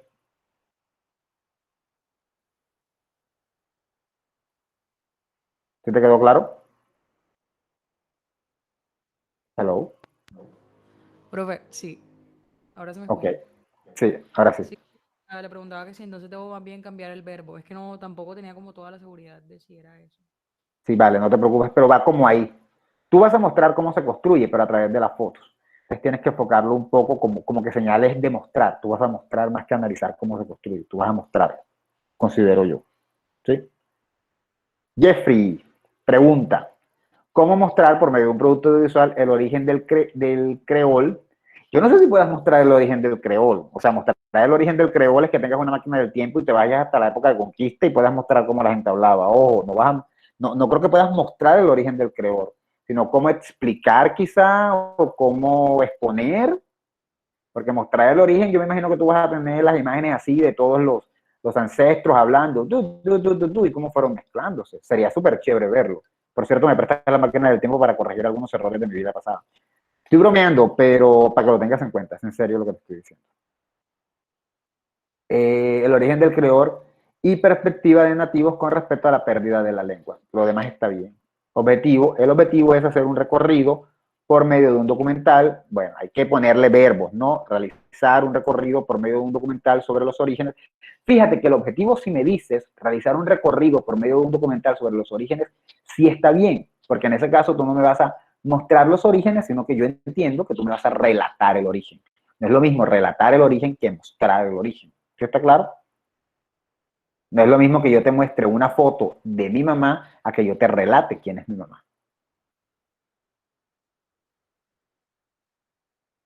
¿Sí te quedó claro? Profe, sí. Ahora se me Ok, escucha. sí, ahora sí. Sí. Le preguntaba que si entonces debo más bien cambiar el verbo. Es que no, tampoco tenía como toda la seguridad de si era eso. Sí, vale, no te preocupes, pero va como ahí. Tú vas a mostrar cómo se construye, pero a través de las fotos. Entonces tienes que enfocarlo un poco como que señales de mostrar. Tú vas a mostrar más que analizar cómo se construye. Tú vas a mostrar, considero yo. ¿Sí? Jeffrey pregunta, ¿cómo mostrar por medio de un producto audiovisual el origen del creol? Yo no sé si puedas mostrar el origen del creol. O sea, mostrar el origen del creol es que tengas una máquina del tiempo y te vayas hasta la época de conquista y puedas mostrar cómo la gente hablaba. Ojo, no creo que puedas mostrar el origen del creol, sino cómo explicar quizá o cómo exponer. Porque mostrar el origen, yo me imagino que tú vas a tener las imágenes así de todos los ancestros hablando, y cómo fueron mezclándose. Sería súper chévere verlo. Por cierto, me prestaste la máquina del tiempo para corregir algunos errores de mi vida pasada. Estoy bromeando, pero para que lo tengas en cuenta, es en serio lo que te estoy diciendo. El origen del creador y perspectiva de nativos con respecto a la pérdida de la lengua. Lo demás está bien. El objetivo es hacer un recorrido por medio de un documental. Bueno, hay que ponerle verbos, ¿no? Realizar un recorrido por medio de un documental sobre los orígenes. Fíjate que el objetivo, si me dices, realizar un recorrido por medio de un documental sobre los orígenes, sí está bien, porque en ese caso tú no me vas a mostrar los orígenes, sino que yo entiendo que tú me vas a relatar el origen. No es lo mismo relatar el origen que mostrar el origen. ¿Sí está claro? No es lo mismo que yo te muestre una foto de mi mamá a que yo te relate quién es mi mamá.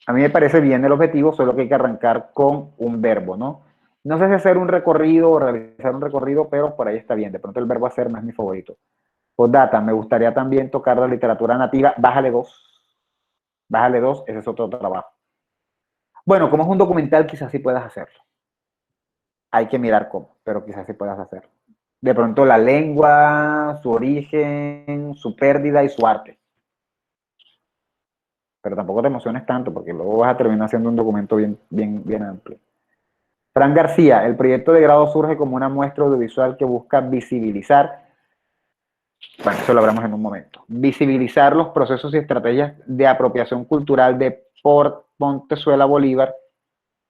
A mí me parece bien el objetivo, solo que hay que arrancar con un verbo, ¿no? No sé si hacer un recorrido o realizar un recorrido, pero por ahí está bien. De pronto el verbo hacer no es mi favorito. Postdata, me gustaría también tocar la literatura nativa. Bájale 2. Bájale 2, ese es otro trabajo. Bueno, como es un documental, quizás sí puedas hacerlo. Hay que mirar cómo, pero quizás sí puedas hacerlo. De pronto la lengua, su origen, su pérdida y su arte. Pero tampoco te emociones tanto, porque luego vas a terminar haciendo un documento bien amplio. Fran García, el proyecto de grado surge como una muestra audiovisual que busca visibilizar, bueno, eso lo hablamos en un momento, visibilizar los procesos y estrategias de apropiación cultural de Pontezuela Bolívar.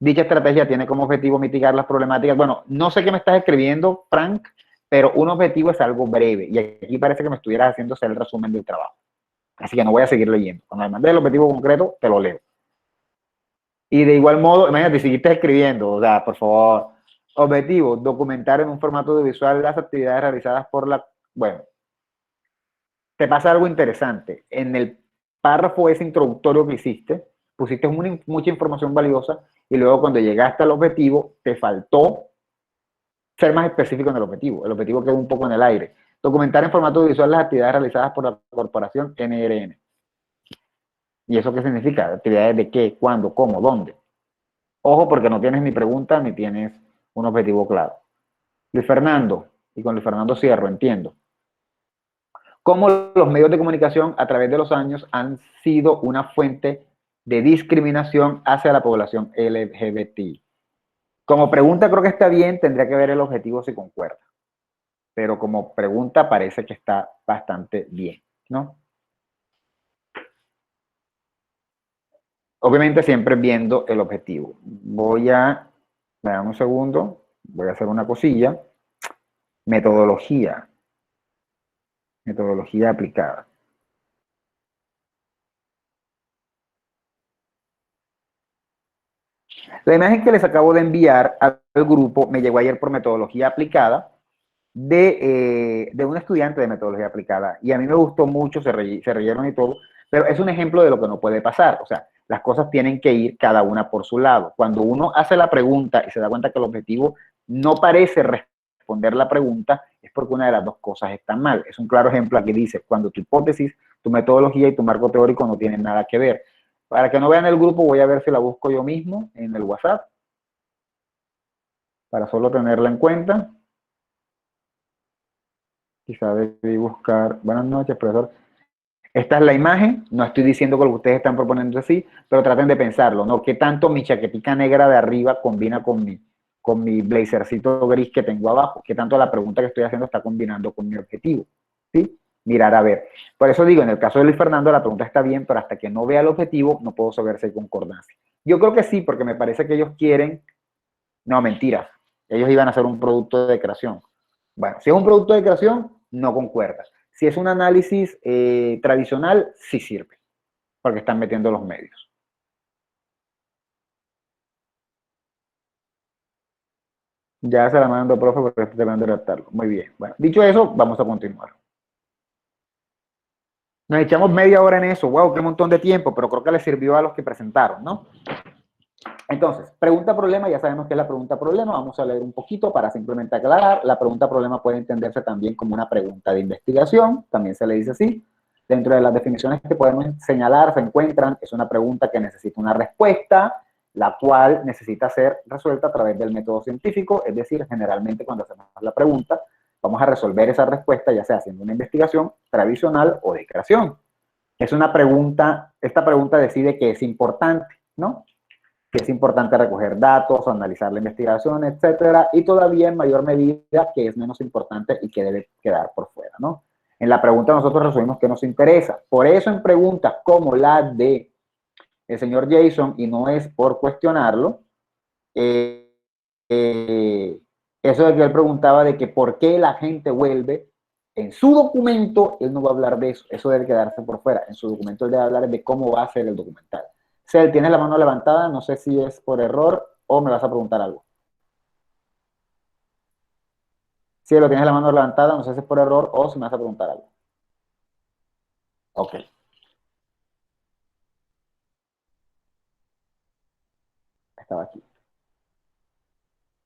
Dicha estrategia tiene como objetivo mitigar las problemáticas. Bueno, no sé qué me estás escribiendo, Frank, pero un objetivo es algo breve. Y aquí parece que me estuvieras haciendo el resumen del trabajo. Así que no voy a seguir leyendo. Cuando me mandes el objetivo concreto, te lo leo. Y de igual modo, imagínate, si seguiste escribiendo, o sea, por favor. Objetivo, documentar en un formato audiovisual las actividades realizadas por la... Bueno, te pasa algo interesante. En el párrafo ese introductorio que hiciste, pusiste mucha información valiosa y luego cuando llegaste al objetivo, te faltó ser más específico en el objetivo. El objetivo quedó un poco en el aire. Documentar en formato audiovisual las actividades realizadas por la corporación NRN. ¿Y eso qué significa? ¿Actividades de qué? ¿Cuándo? ¿Cómo? ¿Dónde? Ojo, porque no tienes ni pregunta ni tienes un objetivo claro. Luis Fernando, y con Luis Fernando cierro, entiendo. Cómo los medios de comunicación a través de los años han sido una fuente de discriminación hacia la población LGBTI. Como pregunta creo que está bien, tendría que ver el objetivo si concuerda. Pero como pregunta parece que está bastante bien, ¿no? Obviamente siempre viendo el objetivo. Me dan un segundo, voy a hacer una cosilla. Metodología aplicada. La imagen que les acabo de enviar al grupo me llegó ayer por metodología aplicada de un estudiante de metodología aplicada. Y a mí me gustó mucho, se reyeron y todo, pero es un ejemplo de lo que no puede pasar. O sea, las cosas tienen que ir cada una por su lado. Cuando uno hace la pregunta y se da cuenta que el objetivo no parece responder la pregunta, es porque una de las dos cosas está mal. Es un claro ejemplo aquí dice, cuando tu hipótesis, tu metodología y tu marco teórico no tienen nada que ver. Para que no vean el grupo, voy a ver si la busco yo mismo en el WhatsApp, para solo tenerla en cuenta. Quizá debí buscar, buenas noches, profesor. Esta es la imagen, no estoy diciendo que lo que ustedes están proponiendo así, pero traten de pensarlo, ¿no? ¿Qué tanto mi chaquetica negra de arriba combina con mi blazercito gris que tengo abajo? ¿Qué tanto la pregunta que estoy haciendo está combinando con mi objetivo? ¿Sí? mirar a ver. Por eso digo, en el caso de Luis Fernando, la pregunta está bien, pero hasta que no vea el objetivo, no puedo saber si hay concordancia. Yo creo que sí, porque me parece que ellos quieren, no, mentiras, ellos iban a hacer un producto de creación. Bueno, si es un producto de creación, no concuerda. Si es un análisis tradicional, sí sirve, porque están metiendo los medios. Ya se la mando, profe, porque estoy tratando de redactarlo. Muy bien. Bueno, dicho eso, vamos a continuar. Nos echamos media hora en eso. Wow, qué montón de tiempo, pero creo que les sirvió a los que presentaron, ¿no? Entonces, pregunta-problema, ya sabemos que es la pregunta-problema. Vamos a leer un poquito para simplemente aclarar. La pregunta-problema puede entenderse también como una pregunta de investigación, también se le dice así. Dentro de las definiciones que podemos señalar, se encuentran, es una pregunta que necesita una respuesta, la cual necesita ser resuelta a través del método científico, es decir, generalmente cuando hacemos la pregunta, vamos a resolver esa respuesta, ya sea haciendo una investigación tradicional o de creación. Es una pregunta, esta pregunta decide que es importante, ¿no? Que es importante recoger datos, analizar la investigación, etcétera, y todavía en mayor medida que es menos importante y que debe quedar por fuera, ¿no? En la pregunta nosotros resolvimos que nos interesa. Por eso en preguntas como la de el señor Jason, y no es por cuestionarlo, eso de que él preguntaba de que por qué la gente vuelve, en su documento él no va a hablar de eso debe quedarse por fuera. En su documento él debe hablar de cómo va a ser el documental. Cel, tienes la mano levantada, no sé si es por error o me vas a preguntar algo. Si lo tienes la mano levantada, no sé si es por error o si me vas a preguntar algo. Ok. Estaba aquí.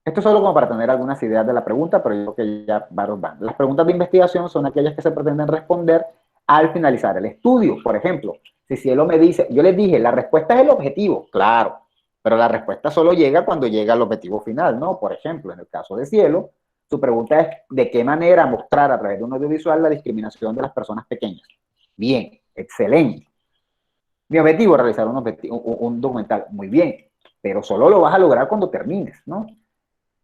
Esto es solo como para tener algunas ideas de la pregunta, pero yo creo que ya varios van. Las preguntas de investigación son aquellas que se pretenden responder al finalizar el estudio. Por ejemplo, si Cielo me dice, yo les dije, la respuesta es el objetivo, claro, pero la respuesta solo llega cuando llega al objetivo final, ¿no? Por ejemplo, en el caso de Cielo, su pregunta es, ¿de qué manera mostrar a través de un audiovisual la discriminación de las personas pequeñas? Bien, excelente. Mi objetivo es realizar un documental, muy bien, pero solo lo vas a lograr cuando termines, ¿no?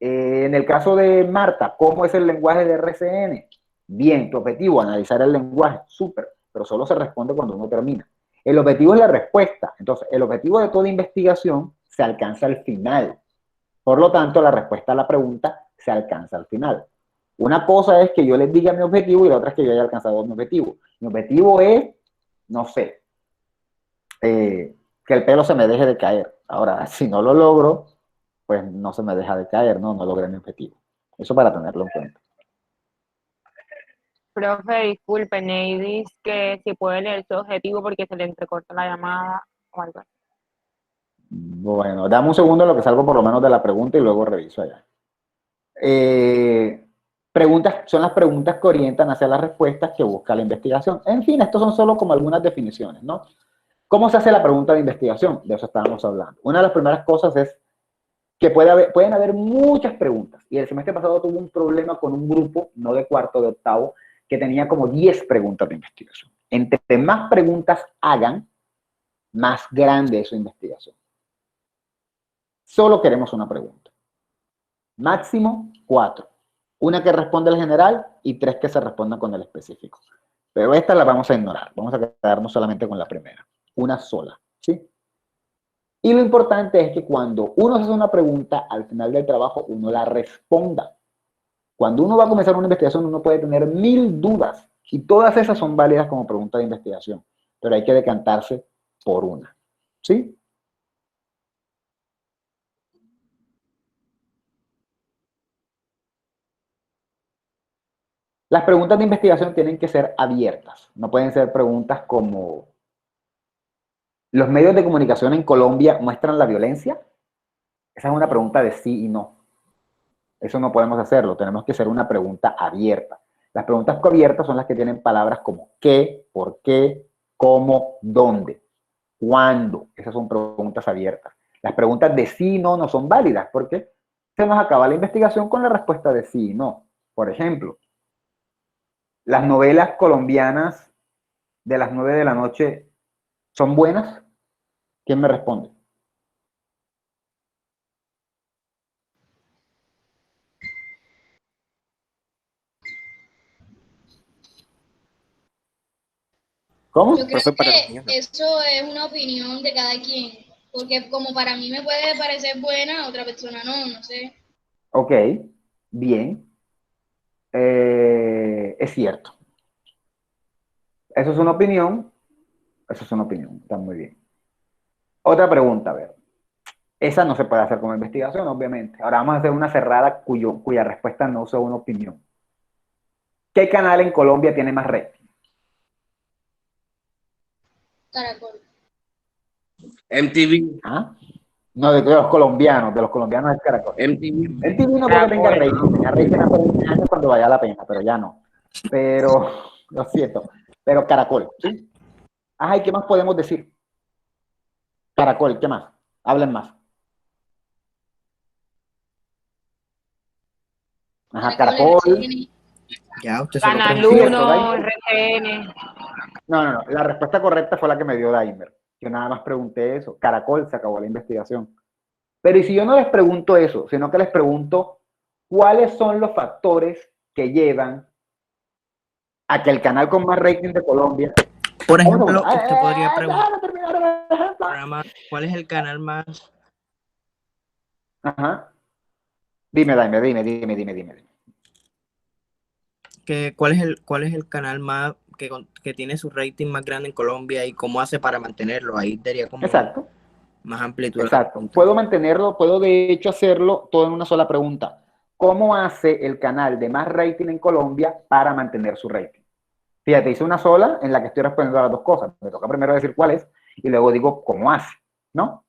En el caso de Marta, ¿cómo es el lenguaje de RCN? Bien, tu objetivo, analizar el lenguaje, súper, pero solo se responde cuando uno termina. El objetivo es la respuesta. Entonces, el objetivo de toda investigación se alcanza al final. Por lo tanto, la respuesta a la pregunta se alcanza al final. Una cosa es que yo les diga mi objetivo y la otra es que yo haya alcanzado mi objetivo. Mi objetivo es, no sé, que el pelo se me deje de caer. Ahora, si no lo logro, pues no se me deja de caer, ¿no? No logré mi objetivo. Eso para tenerlo en cuenta. Profe, disculpe, Ney dice que si puede leer su objetivo porque se le entrecorta la llamada o algo así. Bueno, dame un segundo en lo que salgo por lo menos de la pregunta y luego reviso allá. Preguntas, son las preguntas que orientan hacia las respuestas que busca la investigación. En fin, estos son solo como algunas definiciones, ¿no? ¿Cómo se hace la pregunta de investigación? De eso estábamos hablando. Una de las primeras cosas es que pueden haber muchas preguntas. Y el semestre pasado tuve un problema con un grupo, no de cuarto, de octavo, que tenía como 10 preguntas de investigación. Entre más preguntas hagan, más grande es su investigación. Solo queremos una pregunta. Máximo 4. Una que responde al general y 3 que se respondan con el específico. Pero esta la vamos a ignorar. Vamos a quedarnos solamente con la primera. Una sola. ¿Sí? Y lo importante es que cuando uno hace una pregunta, al final del trabajo uno la responda. Cuando uno va a comenzar una investigación, uno puede tener 1000 dudas y todas esas son válidas como preguntas de investigación, pero hay que decantarse por una. ¿Sí? Las preguntas de investigación tienen que ser abiertas. No pueden ser preguntas como, ¿los medios de comunicación en Colombia muestran la violencia? Esa es una pregunta de sí y no. Eso no podemos hacerlo. Tenemos que hacer una pregunta abierta. Las preguntas abiertas son las que tienen palabras como qué, por qué, cómo, dónde, cuándo. Esas son preguntas abiertas. Las preguntas de sí y no no son válidas porque se nos acaba la investigación con la respuesta de sí y no. Por ejemplo, las novelas colombianas de las 9 de la noche son buenas. ¿Quién me responde? ¿Cómo? Yo creo Profe, para los que niños no. eso es una opinión de cada quien, porque como para mí me puede parecer buena, a otra persona no sé. Ok, bien. Es cierto. Eso es una opinión. Eso es una opinión. Está muy bien. Otra pregunta, a ver. Esa no se puede hacer como investigación, obviamente. Ahora vamos a hacer una cerrada cuya respuesta no sea una opinión. ¿Qué canal en Colombia tiene más rating? Caracol. MTV. ¿Ah? No, de los colombianos es Caracol. MTV. MTV no creo que tenga rating, tenía rating hace 20 años cuando valía la pena, pero ya no. Pero, lo siento, pero Caracol, ¿sí? Ajá, ¿y qué más podemos decir? Caracol, ¿qué más? Hablen más. Ajá, Caracol. Ya, usted se lo Canal preguntó. 1, RCN. No, la respuesta correcta fue la que me dio Daimer. Yo nada más pregunté eso. Caracol, se acabó la investigación. Pero ¿y si yo no les pregunto eso, sino que les pregunto cuáles son los factores que llevan a que el canal con más rating de Colombia... Por ejemplo, usted podría preguntar, ¿cuál es el canal más? Ajá. Dime, dime. ¿Cuál es el canal más que tiene su rating más grande en Colombia y cómo hace para mantenerlo? Ahí daría como Exacto. más amplitud. Exacto. Puedo mantenerlo, puedo de hecho hacerlo todo en una sola pregunta. ¿Cómo hace el canal de más rating en Colombia para mantener su rating? Fíjate, hice una sola en la que estoy respondiendo a las dos cosas. Me toca primero decir cuál es y luego digo cómo hace, ¿no?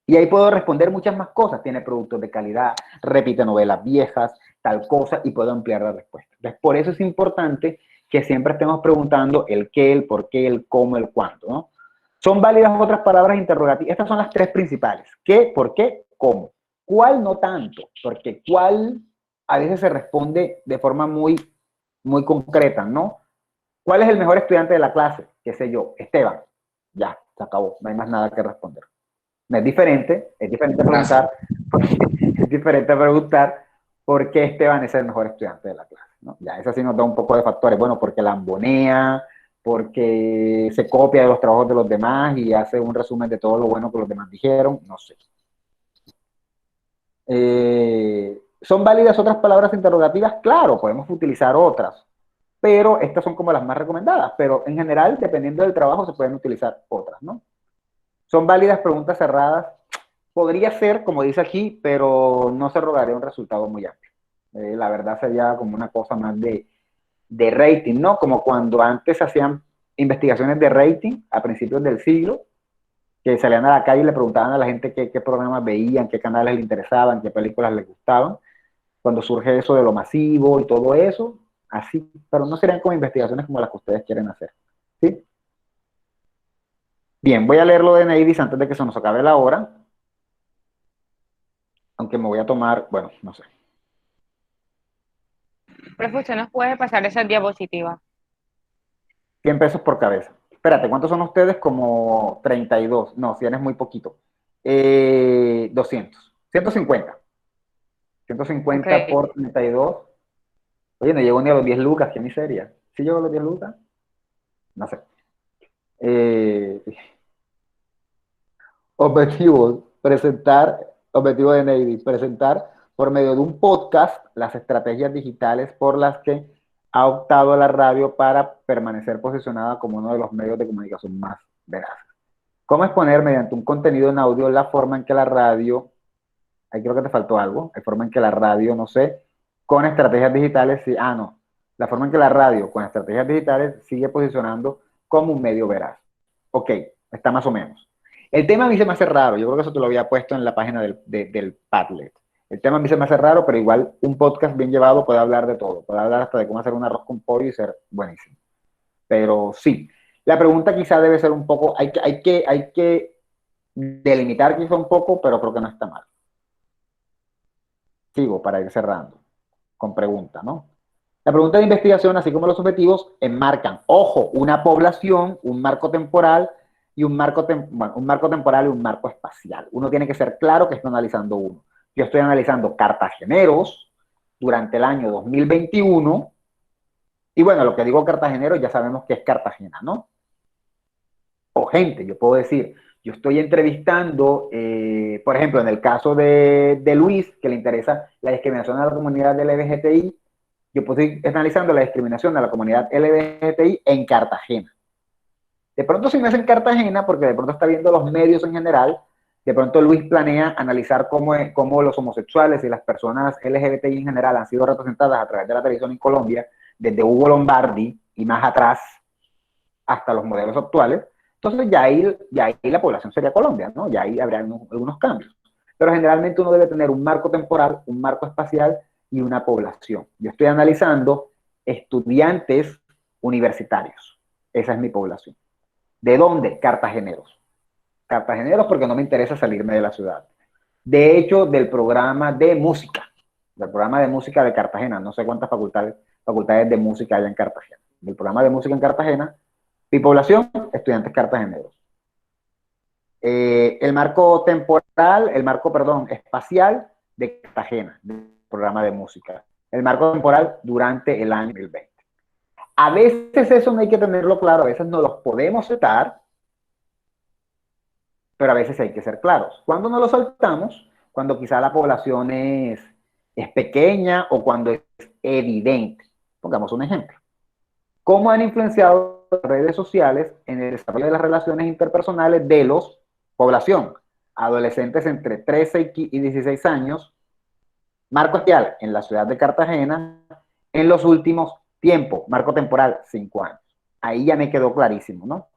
Y ahí puedo responder muchas más cosas. Tiene productos de calidad, repite novelas viejas, tal cosa, y puedo ampliar la respuesta. Entonces, por eso es importante que siempre estemos preguntando el qué, el por qué, el cómo, el cuánto, ¿no? Son válidas otras palabras interrogativas. Estas son las tres principales. ¿Qué, por qué, cómo? ¿Cuál no tanto? Porque cuál a veces se responde de forma muy concreta, ¿no? ¿Cuál es el mejor estudiante de la clase? ¿Qué sé yo? Esteban. Ya, se acabó. No hay más nada que responder. Es diferente preguntar, por qué Esteban es el mejor estudiante de la clase, ¿no? Ya, eso sí nos da un poco de factores. Bueno, porque lambonea, porque se copia de los trabajos de los demás y hace un resumen de todo lo bueno que los demás dijeron, no sé. ¿Son válidas otras palabras interrogativas? Claro, podemos utilizar otras, pero estas son como las más recomendadas, pero en general, dependiendo del trabajo, se pueden utilizar otras, ¿no? ¿Son válidas preguntas cerradas? Podría ser, como dice aquí, pero no se rogaría un resultado muy amplio. La verdad sería como una cosa más de rating, ¿no? Como cuando antes hacían investigaciones de rating a principios del siglo, que salían a la calle y le preguntaban a la gente qué programas veían, qué canales les interesaban, qué películas les gustaban. Cuando surge eso de lo masivo y todo eso, así, pero no serían como investigaciones como las que ustedes quieren hacer, ¿sí? Bien, voy a leer lo de Neidis antes de que se nos acabe la hora. Aunque me voy a tomar, bueno, no sé. Profe, usted nos puede pasar esas diapositivas. 100 pesos por cabeza. Espérate, ¿cuántos son ustedes? Como 32. No, 100 es muy poquito. 200. 150. 150 Ok. por 32. Oye, no llego ni a los 10 lucas, qué miseria. ¿Sí llego a los 10 lucas? No sé. Objetivo de Navy, presentar por medio de un podcast las estrategias digitales por las que ha optado la radio para permanecer posicionada como uno de los medios de comunicación más veraces. ¿Cómo exponer mediante un contenido en audio la forma en que la radio, ahí creo que te faltó algo, la forma en que la radio, no sé, con estrategias digitales, sí, no, la forma en que la radio con estrategias digitales sigue posicionando como un medio veraz. Ok, está más o menos. El tema a mí se me hace raro, yo creo que eso te lo había puesto en la página del Padlet. El tema a mí se me hace raro, pero igual un podcast bien llevado puede hablar de todo, puede hablar hasta de cómo hacer un arroz con pollo y ser buenísimo. Pero sí, la pregunta quizá debe ser un poco, hay que delimitar quizá un poco, pero creo que no está mal. Sigo para ir cerrando con pregunta, ¿no? La pregunta de investigación, así como los objetivos, enmarcan, ojo, una población, un marco temporal y un marco temporal y un marco espacial. Uno tiene que ser claro que está analizando uno. Yo estoy analizando cartageneros durante el año 2021 y bueno, lo que digo cartagenero ya sabemos que es Cartagena, ¿no? o gente. Yo puedo decir, yo estoy entrevistando, por ejemplo, en el caso de Luis, que le interesa la discriminación a la comunidad LGBTI, yo puedo ir analizando la discriminación a la comunidad LGBTI en Cartagena. De pronto, si no es en Cartagena, porque de pronto está viendo los medios en general, de pronto Luis planea analizar cómo los homosexuales y las personas LGBTI en general han sido representadas a través de la televisión en Colombia, desde Hugo Lombardi y más atrás hasta los modelos actuales. Entonces ya ahí la población sería Colombia, ¿no? Ya ahí habría algunos cambios. Pero generalmente uno debe tener un marco temporal, un marco espacial y una población. Yo estoy analizando estudiantes universitarios. Esa es mi población. ¿De dónde? Cartageneros. Cartageneros porque no me interesa salirme de la ciudad. De hecho, del programa de música de Cartagena, no sé cuántas facultades de música hay en Cartagena. Del programa de música en Cartagena, mi población, estudiantes cartageneros. El marco espacial de Cartagena, del programa de música. El marco temporal durante el año 2020. A veces eso no hay que tenerlo claro, a veces no los podemos citar, pero a veces hay que ser claros. Cuando no lo soltamos, cuando quizá la población es pequeña o cuando es evidente. Pongamos un ejemplo. ¿Cómo han influenciado las redes sociales en el desarrollo de las relaciones interpersonales de los población? Adolescentes entre 13 y 16 años, marco espacial en la ciudad de Cartagena, en los últimos tiempos, marco temporal, 5 años. Ahí ya me quedó clarísimo, ¿no?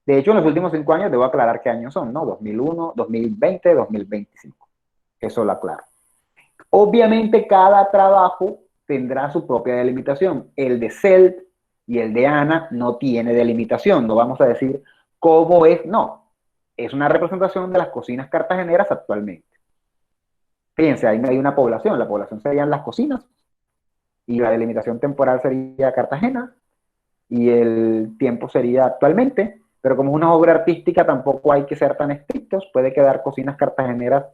De hecho, en los últimos 5 años, debo aclarar qué años son, ¿no? 2001, 2020, 2025. Eso lo aclaro. Obviamente, cada trabajo tendrá su propia delimitación. El de CELT y el de Ana no tiene delimitación. No vamos a decir cómo es, no. Es una representación de las cocinas cartageneras actualmente. Fíjense, ahí no hay una población. La población serían las cocinas y la delimitación temporal sería Cartagena y el tiempo sería actualmente. Pero como es una obra artística, tampoco hay que ser tan estrictos. Puede quedar cocinas cartageneras,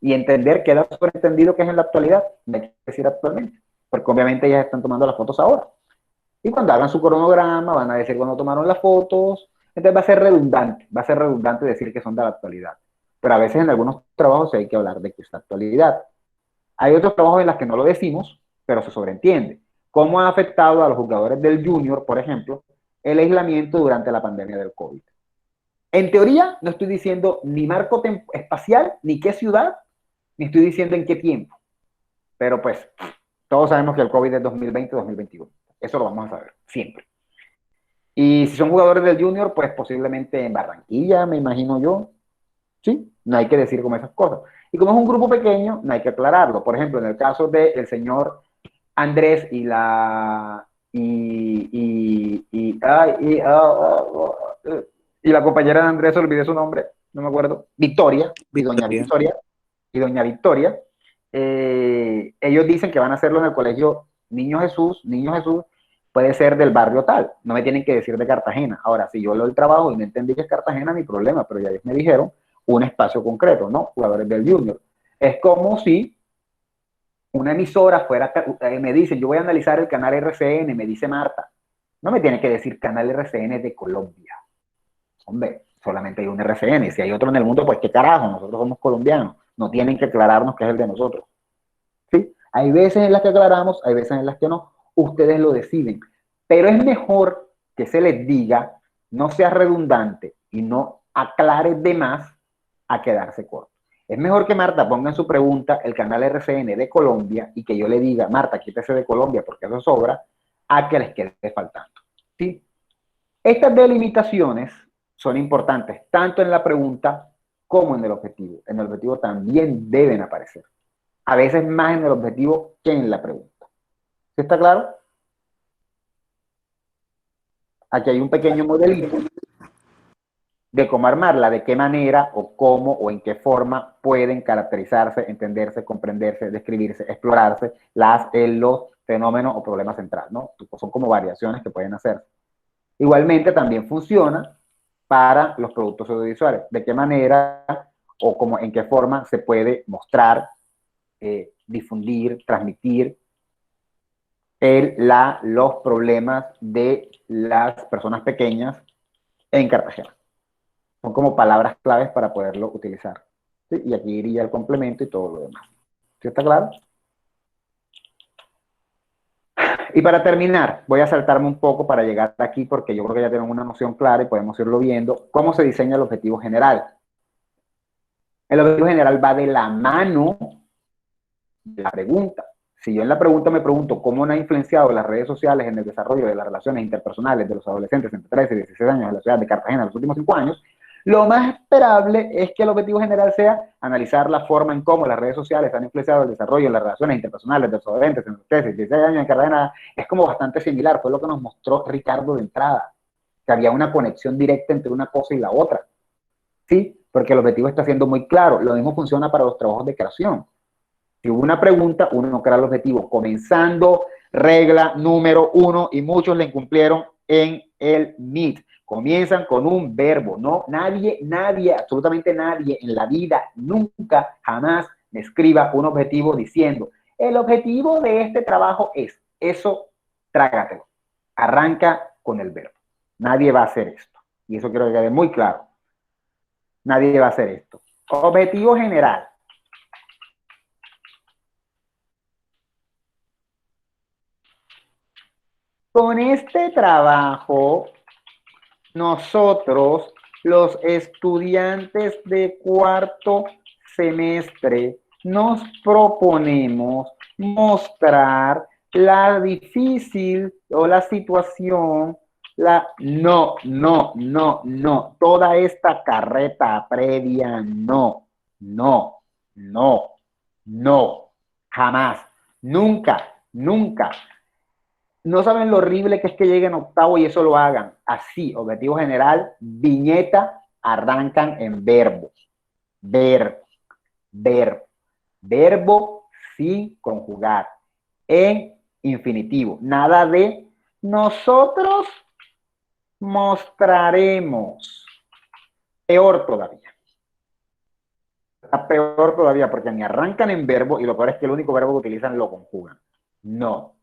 y entender que da sobreentendido que es en la actualidad, no hay que decir actualmente, porque obviamente ellas están tomando las fotos ahora. Y cuando hagan su cronograma, van a decir cuando tomaron las fotos, entonces va a ser redundante decir que son de la actualidad. Pero a veces en algunos trabajos hay que hablar de que es la actualidad. Hay otros trabajos en los que no lo decimos, pero se sobreentiende. ¿Cómo ha afectado a los jugadores del Junior, por ejemplo, el aislamiento durante la pandemia del COVID? En teoría, no estoy diciendo ni marco espacial, ni qué ciudad, ni estoy diciendo en qué tiempo. Pero pues, todos sabemos que el COVID es 2020-2021. Eso lo vamos a saber, siempre. Y si son jugadores del Junior, pues posiblemente en Barranquilla, me imagino yo. ¿Sí? No hay que decir como esas cosas. Y como es un grupo pequeño, no hay que aclararlo. Por ejemplo, en el caso del señor Andrés y la la compañera de Andrés, olvidé su nombre, no me acuerdo, Victoria, y doña Victoria, ellos dicen que van a hacerlo en el colegio Niño Jesús, puede ser del barrio tal, no me tienen que decir de Cartagena. Ahora, si yo leo el trabajo y no entendí que es Cartagena, mi problema, pero ya ellos me dijeron un espacio concreto, ¿no? Jugadores del Junior. Es como si una emisora fuera, me dicen, yo voy a analizar el canal RCN, me dice Marta, no me tiene que decir canal RCN de Colombia. Hombre, solamente hay un RCN, si hay otro en el mundo, pues qué carajo, nosotros somos colombianos, no tienen que aclararnos que es el de nosotros. ¿Sí? Hay veces en las que aclaramos, hay veces en las que no, ustedes lo deciden, pero es mejor que se les diga, no sea redundante y no aclare de más a quedarse corto. Es mejor que Marta ponga en su pregunta el canal RCN de Colombia y que yo le diga, Marta, quítese de Colombia porque eso sobra, a que les quede faltando. ¿Sí? Estas delimitaciones son importantes tanto en la pregunta como en el objetivo. En el objetivo también deben aparecer. A veces más en el objetivo que en la pregunta. ¿Sí está claro? Aquí hay un pequeño modelito de cómo armarla, de qué manera o cómo o en qué forma pueden caracterizarse, entenderse, comprenderse, describirse, explorarse los fenómenos o problemas centrales, ¿no? Son como variaciones que pueden hacer. Igualmente también funciona para los productos audiovisuales. De qué manera o como en qué forma se puede mostrar, difundir, transmitir los problemas de las personas pequeñas en Cartagena. Son como palabras claves para poderlo utilizar. ¿Sí? Y aquí iría el complemento y todo lo demás. ¿Sí está claro? Y para terminar, voy a saltarme un poco para llegar aquí porque yo creo que ya tenemos una noción clara y podemos irlo viendo. ¿Cómo se diseña el objetivo general? El objetivo general va de la mano de la pregunta. Si yo en la pregunta me pregunto cómo han influenciado las redes sociales en el desarrollo de las relaciones interpersonales de los adolescentes entre 13 y 16 años en la ciudad de Cartagena en los últimos 5 años, lo más esperable es que el objetivo general sea analizar la forma en cómo las redes sociales han influenciado el desarrollo de las relaciones interpersonales de los adolescentes entre los 13 y 16 años en Cartagena. Es como bastante similar, fue lo que nos mostró Ricardo de entrada, que había una conexión directa entre una cosa y la otra. ¿Sí? Porque el objetivo está siendo muy claro. Lo mismo funciona para los trabajos de creación. Si hubo una pregunta, uno crea el objetivo, comenzando regla número 1, y muchos la incumplieron en el Meet. Comienzan con un verbo, ¿no? Nadie, absolutamente nadie en la vida, nunca, jamás me escriba un objetivo diciendo, el objetivo de este trabajo es, eso, trágatelo. Arranca con el verbo. Nadie va a hacer esto. Y eso quiero que quede muy claro. Nadie va a hacer esto. Objetivo general. Con este trabajo, nosotros, los estudiantes de cuarto semestre, nos proponemos mostrar la difícil o la situación, toda esta carreta previa, no, jamás, nunca. No saben lo horrible que es que lleguen octavo y eso lo hagan. Así, objetivo general, viñeta, arrancan en verbo. Verbo sin conjugar. En infinitivo. Nada de nosotros mostraremos. Peor todavía. Está peor todavía porque ni arrancan en verbo y lo peor es que el único verbo que utilizan lo conjugan. No.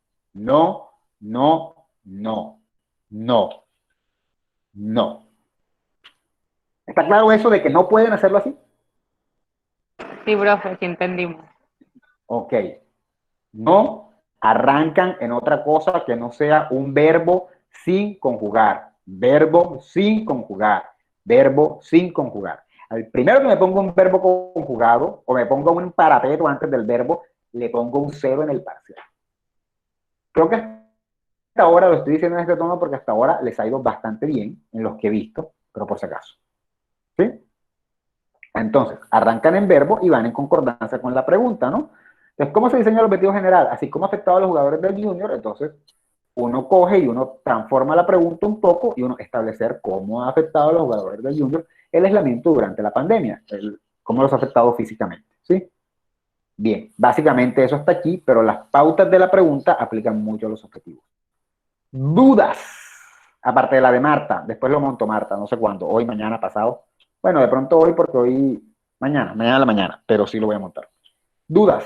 ¿Está claro eso de que no pueden hacerlo así? Sí, profe, sí entendimos. Ok. No arrancan en otra cosa que no sea un verbo sin conjugar. Verbo sin conjugar. Al primero que me pongo un verbo conjugado o me pongo un parapeto antes del verbo, le pongo un 0 en el parcial. Creo que hasta ahora lo estoy diciendo en este tono porque hasta ahora les ha ido bastante bien en los que he visto, pero por si acaso. ¿Sí? Entonces, arrancan en verbo y van en concordancia con la pregunta, ¿no? Entonces, ¿cómo se diseña el objetivo general? Así como ha afectado a los jugadores del Junior, entonces uno coge y uno transforma la pregunta un poco y uno establecer cómo ha afectado a los jugadores del Junior el aislamiento durante la pandemia, cómo los ha afectado físicamente, ¿sí? Bien, básicamente eso está aquí, pero las pautas de la pregunta aplican mucho a los objetivos. Dudas, aparte de la de Marta, después lo monto Marta, no sé cuándo, hoy, mañana, pasado. Bueno, de pronto hoy porque hoy, mañana a la mañana, pero sí lo voy a montar. Dudas.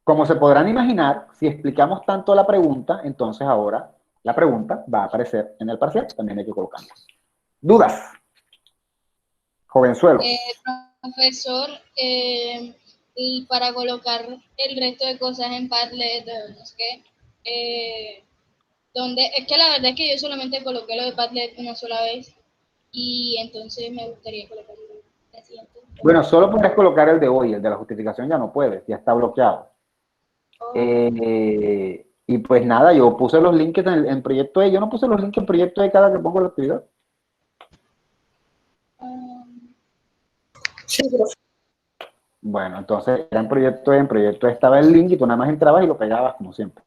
Como se podrán imaginar, si explicamos tanto la pregunta, entonces ahora la pregunta va a aparecer en el parcial, también hay que colocarla. ¿Dudas? Jovenzuelo. Profesor, y para colocar el resto de cosas en Padlet, no sé qué, es que la verdad es que yo solamente coloqué lo de Padlet una sola vez y entonces me gustaría colocar el siguiente. Bueno, solo puedes colocar el de hoy, el de la justificación ya no puedes, ya está bloqueado. Oh. Y pues nada, yo puse los links en proyecto E, yo no puse los links en proyecto E cada que pongo la actividad. Sí, profe. Bueno, entonces era en proyecto E estaba el link y tú nada más entrabas y lo pegabas como siempre.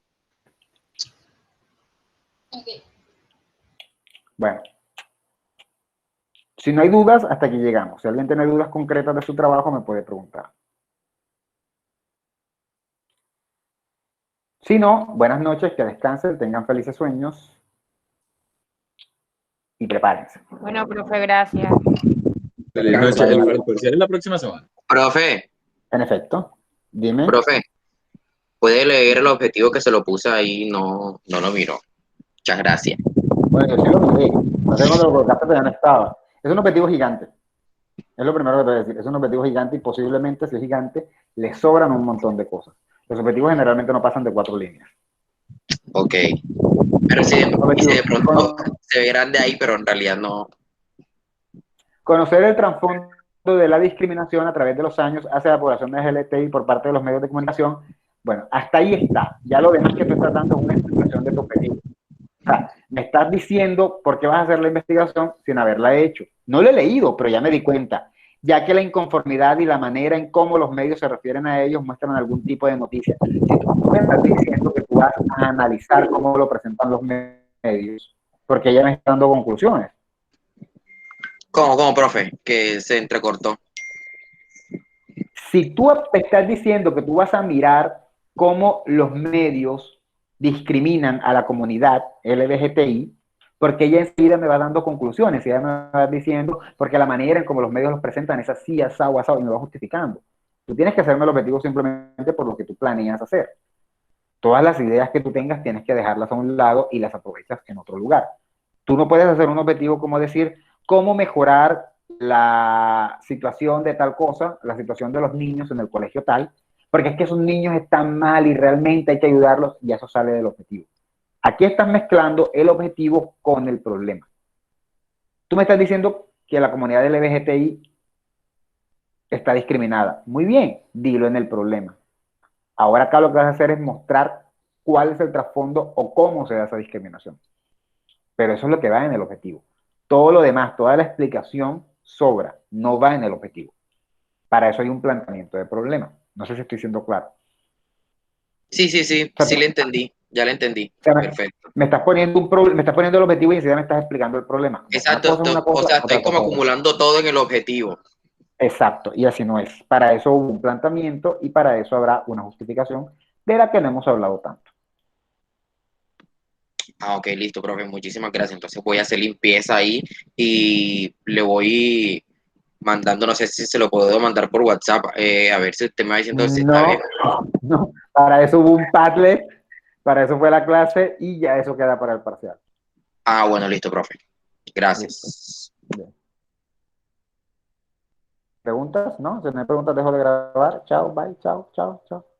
Okay. Bueno. Si no hay dudas, hasta aquí llegamos. Si alguien tiene dudas concretas de su trabajo, me puede preguntar. Si no, buenas noches, que descansen, tengan felices sueños y prepárense. Bueno, profe, gracias. Feliz noche. El parcial es la próxima semana. Profe, En efecto, dime. profe, ¿puede leer el objetivo que se lo puse ahí? No lo miró. Muchas gracias. Bueno, yo sí lo miré. No sé cuando lo colocaste, pero ya no estaba. Es un objetivo gigante. Es lo primero que te voy a decir. Es un objetivo gigante y posiblemente, si es gigante, le sobran un montón de cosas. Los objetivos generalmente no pasan de 4 líneas. Ok. Pero si de pronto se ve grande ahí, pero en realidad no. Conocer el trasfondo de la discriminación a través de los años hacia la población de LGBTI por parte de los medios de comunicación. Bueno, hasta ahí está. Ya lo demás que tú estás dando es una explicación de tu objetivo. O sea, me estás diciendo por qué vas a hacer la investigación sin haberla hecho. No lo he leído, pero ya me di cuenta. Ya que la inconformidad y la manera en cómo los medios se refieren a ellos muestran algún tipo de noticia. Si tú me estás diciendo que tú vas a analizar cómo lo presentan los medios, porque ya me están dando conclusiones. ¿Cómo, profe? Que se entrecortó. Si tú estás diciendo que tú vas a mirar cómo los medios discriminan a la comunidad LGBTI, porque ella enseguida me va dando conclusiones, ella me va diciendo, porque la manera en cómo los medios los presentan es así, asado, asado, y me va justificando. Tú tienes que hacerme el objetivo simplemente por lo que tú planeas hacer. Todas las ideas que tú tengas tienes que dejarlas a un lado y las aprovechas en otro lugar. Tú no puedes hacer un objetivo como decir, cómo mejorar la situación de tal cosa, la situación de los niños en el colegio tal, porque es que esos niños están mal y realmente hay que ayudarlos y eso sale del objetivo. Aquí estás mezclando el objetivo con el problema. Tú me estás diciendo que la comunidad LGBTI está discriminada. Muy bien, dilo en el problema. Ahora acá lo que vas a hacer es mostrar cuál es el trasfondo o cómo se da esa discriminación. Pero eso es lo que va en el objetivo. Todo lo demás, toda la explicación sobra, no va en el objetivo. Para eso hay un planteamiento de problema. No sé si estoy siendo claro. Sí, sí le entendí. Ya le entendí. O sea, Perfecto. me estás poniendo me estás poniendo el objetivo y enseguida me estás explicando el problema. Exacto. Una cosa, O sea, estoy otra como cosa. acumulando todo en el objetivo. Exacto, y así no es. Para eso hubo un planteamiento y para eso habrá una justificación de la que no hemos hablado tanto. Ah, ok, listo, profe. Muchísimas gracias. Entonces voy a hacer limpieza ahí y le voy mandando, no sé si se lo puedo mandar por WhatsApp, a ver si usted me va diciendo si está bien. No, para eso hubo un Padlet, para eso fue la clase y ya eso queda para el parcial. Ah, bueno, listo, profe. Gracias. Bien. ¿Preguntas? ¿No? Si no hay preguntas, dejo de grabar. Chao, bye, chao, chao, chao.